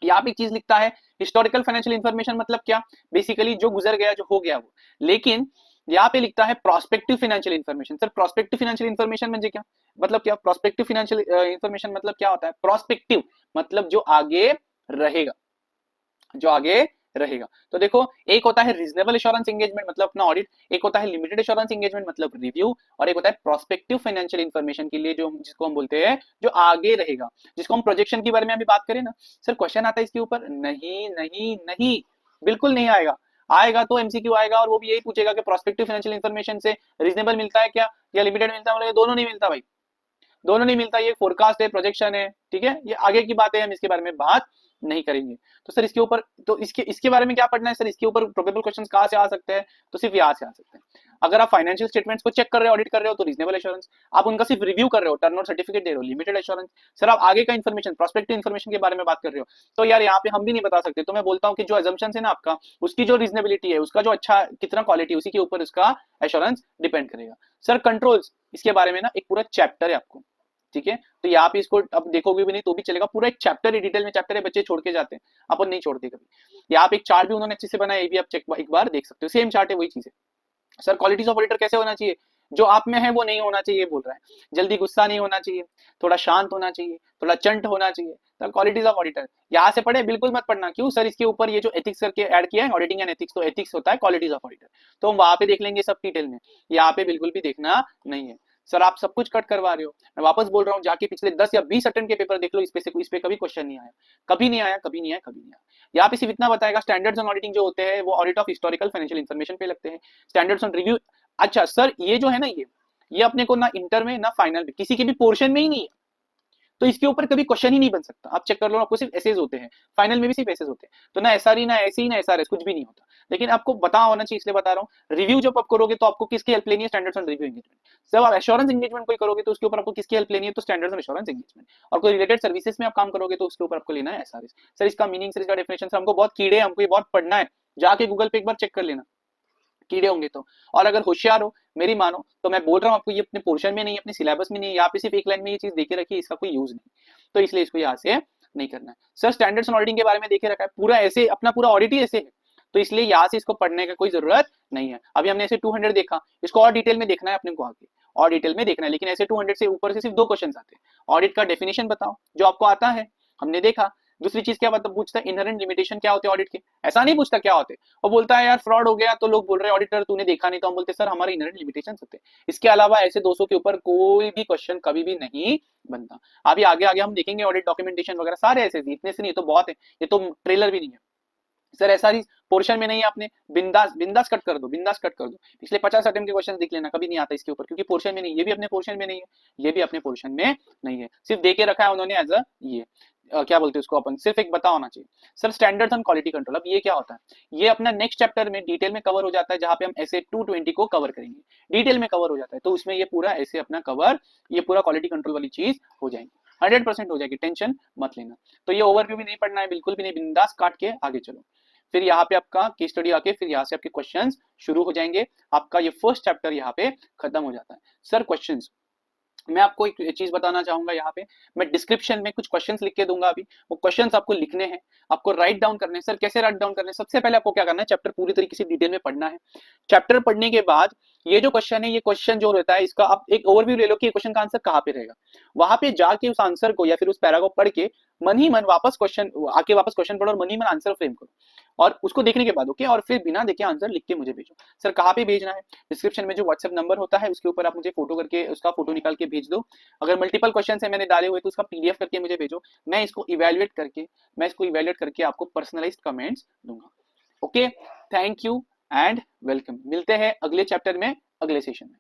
यहाँ पे एक चीज लिखता है हिस्टोरिकल फाइनेंशियल इंफॉर्मेशन मतलब क्या? बेसिकली जो गुजर गया, जो हो गया वो। लेकिन यहाँ पे लिखता है prospective financial information. Sir prospective financial information म्हणजे क्या? मतलब क्या प्रोस्पेक्टिव फाइनेंशियल इंफॉर्मेशन मतलब क्या होता है? प्रोस्पेक्टिव मतलब जो आगे रहेगा, जो आगे रहेगा। तो देखो एक होता है रीजनेबल एश्योरेंस एंगेजमेंट मतलब अपना ऑडिट, एक होता है लिमिटेड एश्योरेंस एंगेजमेंट मतलब रिव्यू, और एक होता है प्रोस्पेक्टिव फाइनेंशियल इंफॉर्मेशन के लिए जो जिसको हम बोलते हैं जो आगे रहेगा, जिसको हम प्रोजेक्शन के बारे में अभी बात करें ना। सर क्वेश्चन आता है इसके ऊपर? नहीं नहीं नहीं, बिल्कुल नहीं आएगा। आएगा तो एमसीक्यू आएगा और वो भी यही पूछेगा कि प्रोस्पेक्टिव फाइनेंशियल इंफॉर्मेशन से रीजनेबल मिलता है क्या या लिमिटेड मिलता है? दोनों नहीं मिलता भाई, दोनों नहीं मिलता। ये फोरकास्ट है, प्रोजेक्शन है, ठीक है, ये आगे की बात है, हम इसके बारे में बात नहीं करेंगे। तो सर इसके ऊपर तो इसके बारे में क्या पढ़ना है सर? इसके ऊपर प्रोबेबल क्वेश्चंस कहाँ से आ सकते हैं? तो सिर्फ यहाँ से आ सकते हैं। अगर आप फाइनेंशियल स्टेटमेंट्स को चेक कर रहे हो, ऑडिट कर रहे हो, तो रीजनेबल एश्योरेंस। आप उनका सिर्फ रिव्यू कर रहे हो, टर्नओवर सर्टिफिकेट दे रहे हो, लिमिटेड एश्योरेंस। सर आप आगे का इन्फॉर्मेशन, प्रोस्पेक्टिव इन्फॉर्मेशन के बारे में बात कर रहे हो, तो यार यहाँ पे हम भी नहीं बता सकते। तो मैं बोलता हूँ कि जो अजम्पशन है ना आपका, उसकी जो रीजनेबिलिटी है, उसका जो अच्छा कितना क्वालिटी, उसी के ऊपर उसका एश्योरेंस डिपेंड करेगा। सर कंट्रोल्स, इसके बारे में ना एक पूरा चैप्टर है आपको, ठीक है, तो यहाँ पे इसको अब देखोगे भी नहीं तो भी चलेगा, पूरा एक चैप्टर है, डिटेल में चैप्टर है, बच्चे छोड़ के जाते हैं, अपन नहीं छोड़ते कभी। यहाँ पे एक चार्ट भी उन्होंने अच्छे से बनाया, ये भी आप चेक एक बार देख सकते हो, सेम चार्ट है, वही चीज है। सर क्वालिटीज ऑफ ऑडिटर कैसे होना चाहिए? जो आप में है वो नहीं होना चाहिए बोल रहा है, जल्दी गुस्सा नहीं होना चाहिए, थोड़ा शांत होना चाहिए, थोड़ा चंट होना चाहिए। सर क्वालिटीज ऑफ ऑडिटर यहाँ से पढ़े, बिल्कुल मत पढ़ना। क्यों सर? इसके ऊपर ये जो एथिक्स करके ऐड किया है, ऑडिटिंग एंड एथिक्स, तो एथिक्स होता है क्वालिटीज ऑफ ऑडिटर, तो हम वहां पे देख लेंगे सब डिटेल में, यहाँ पे बिल्कुल भी देखना नहीं है। सर आप सब कुछ कट करवा रहे हो, मैं वापस बोल रहा हूँ, जाके पिछले 10 या 20 अटेम्प्ट के पेपर देख लो, इस पे कभी क्वेश्चन नहीं आया, कभी नहीं आया, कभी नहीं आया, कभी नहीं आया। यहाँ पे सिर्फ इतना बताएगा स्टैंडर्ड्स ऑन ऑडिटिंग जो होते हैं वो audit of historical financial information पे लगते हैं, स्टैंडर्ड्स ऑन रिव्यू। अच्छा सर ये जो है ना, ये अपने को ना इंटर में ना फाइनल में किसी के भी पोर्शन में ही नहीं है, तो इसके ऊपर कभी क्वेश्चन ही नहीं बन सकता। आप चेक कर लो, आपको सिर्फ एसेज होते हैं, फाइनल में भी सिर्फ एसेज होते हैं, तो ना एसआरई ना एसई ना एसआरएस कुछ भी नहीं होता। लेकिन आपको पता होना चाहिए, इसलिए बता रहा हूँ। रिव्यू जब आप करोगे तो आपको किसकी हेल्प लेनी है? Standards on review engagement. जब आप एश्योरेंस एंगेजमेंट कोई करोगे तो उसके ऊपर आपको किसकी हेल्प लेनी है? तो स्टैंडर्ड्स ऑन एश्योरेंस एंगेजमेंट। और कोई रिलेटेड सर्विसेज में आप काम करोगे तो उसके ऊपर आपको लेना है एसआरएस। सर इसका मीनिंग, सर इसका डेफिनेशन, सर हमको बहुत कीड़े, हमको ये बहुत पढ़ना है, जाके गूगल पे एक बार चेक कर लेना, कीड़े होंगे तो। और अगर होशियार हो, मेरी मानो, तो मैं बोल रहा हूँ आपको, ये अपने पोर्शन में नहीं है, अपने सिलेबस में नहीं है, यहाँ पे सिर्फ एक लाइन में ये चीज देखे रखी है, इसका कोई यूज नहीं, तो इसलिए इसको यहाँ से नहीं करना है। सर स्टैंडर्ड्स ऑन ऑडिटिंग के बारे में देखे रखा है, पूरा ऐसे अपना पूरा ऑडिट ही ऐसे है, तो इसलिए यहाँ से इसको पढ़ने का कोई जरूरत नहीं है। अभी हमने ऐसे 200 देखा, इसको और डिटेल में देखना है अपने को, आगे और डिटेल में देखना है, लेकिन ऐसे 200 से ऊपर से सिर्फ 2 क्वेश्चन आते हैं। ऑडिट का डेफिनेशन बताओ जो आपको आता है, हमने देखा। दूसरी चीज क्या पूछता है, इनहेरेंट लिमिटेशन क्या होते हैं ऑडिट के, ऐसा नहीं पूछता क्या होते, वो बोलता है यार फ्रॉड हो गया तो लोग बोल रहे हैं ऑडिटर तूने देखा नहीं, तो हम बोलते हैं सर हमारे इनहेरेंट लिमिटेशन होते हैं। इसके अलावा ऐसे 200 के ऊपर कोई भी क्वेश्चन कभी भी नहीं बनता। अभी आगे आगे हम देखेंगे ऑडिट डॉक्यूमेंटेशन वगैरह सारे ऐसे, इतने से नहीं तो बहुत है, ये तो ट्रेलर भी नहीं है सर, ऐसा ही पोर्शन में नहीं है, आपने बिंदास बिंदास कट कर दो, बिंदास कट कर दो। पिछले 50 अटेम्प्ट के क्वेश्चन देख लेना, कभी नहीं आता इसके ऊपर, क्योंकि पोर्शन में नहीं, ये भी अपने पोर्शन में नहीं है, ये भी अपने पोर्शन में नहीं है, सिर्फ दे के रखा है उन्होंने एज अ ये क्या बोलते हैं उसको अपन, सिर्फ एक पता होना चाहिए। Sir standards and quality control, अब ये क्या होता है, ये अपना नेक्स्ट चैप्टर में डिटेल में कवर हो जाता है, जहां पे हम ऐसे 220 को कवर करेंगे, डिटेल में कवर हो जाता है, तो उसमें ये पूरा ऐसे अपना कवर, ये पूरा क्वालिटी कंट्रोल वाली चीज हो जाएगी, 100% हो जाएगी, टेंशन मत लेना। तो ये ओवरव्यू भी नहीं पढ़ना है, बिल्कुल भी नहीं, बिंदास काट के आगे चलो। फिर यहाँ पे आपका केस स्टडी आके फिर यहाँ से आपके क्वेश्चंस शुरू हो जाएंगे, आपका ये फर्स्ट चैप्टर यहाँ पे खत्म हो जाता है। सर क्वेश्चंस, मैं आपको एक चीज बताना चाहूंगा, यहाँ पे मैं डिस्क्रिप्शन में कुछ क्वेश्चंस लिख के दूंगा, अभी वो क्वेश्चंस आपको लिखने हैं, आपको राइट डाउन करने हैं। सर कैसे राइट डाउन करने हैं, सबसे पहले आपको क्या करना है, चैप्टर पूरी तरीके से डिटेल में पढ़ना है। चैप्टर पढ़ने के बाद ये जो क्वेश्चन है, ये क्वेश्चन जो रहता है इसका आप एक ओवरव्यू ले लो कि क्वेश्चन का आंसर कहाँ पे रहेगा, वहां पे जाके उस आंसर को या फिर उस पैरा को पढ़ के मन ही मन वापस क्वेश्चन आके वापस क्वेश्चन पढ़ो और मन ही मन आंसर फ्रेम करो, और उसको देखने के बाद ओके, और फिर बिना देखे आंसर लिख के मुझे भेजो। सर कहाँ पे भेजना है, डिस्क्रिप्शन में जो व्हाट्सएप नंबर होता है उसके ऊपर आप मुझे फोटो करके उसका फोटो निकाल के भेज दो। अगर मल्टीपल क्वेश्चन है मैंने डाले हुए तो उसका पीडीएफ करके मुझे भेजो, मैं इसको इवैल्यूएट करके आपको पर्सनलाइज्ड कमेंट्स दूंगा। Okay, thank you and welcome, मिलते हैं अगले चैप्टर में, अगले सेशन में।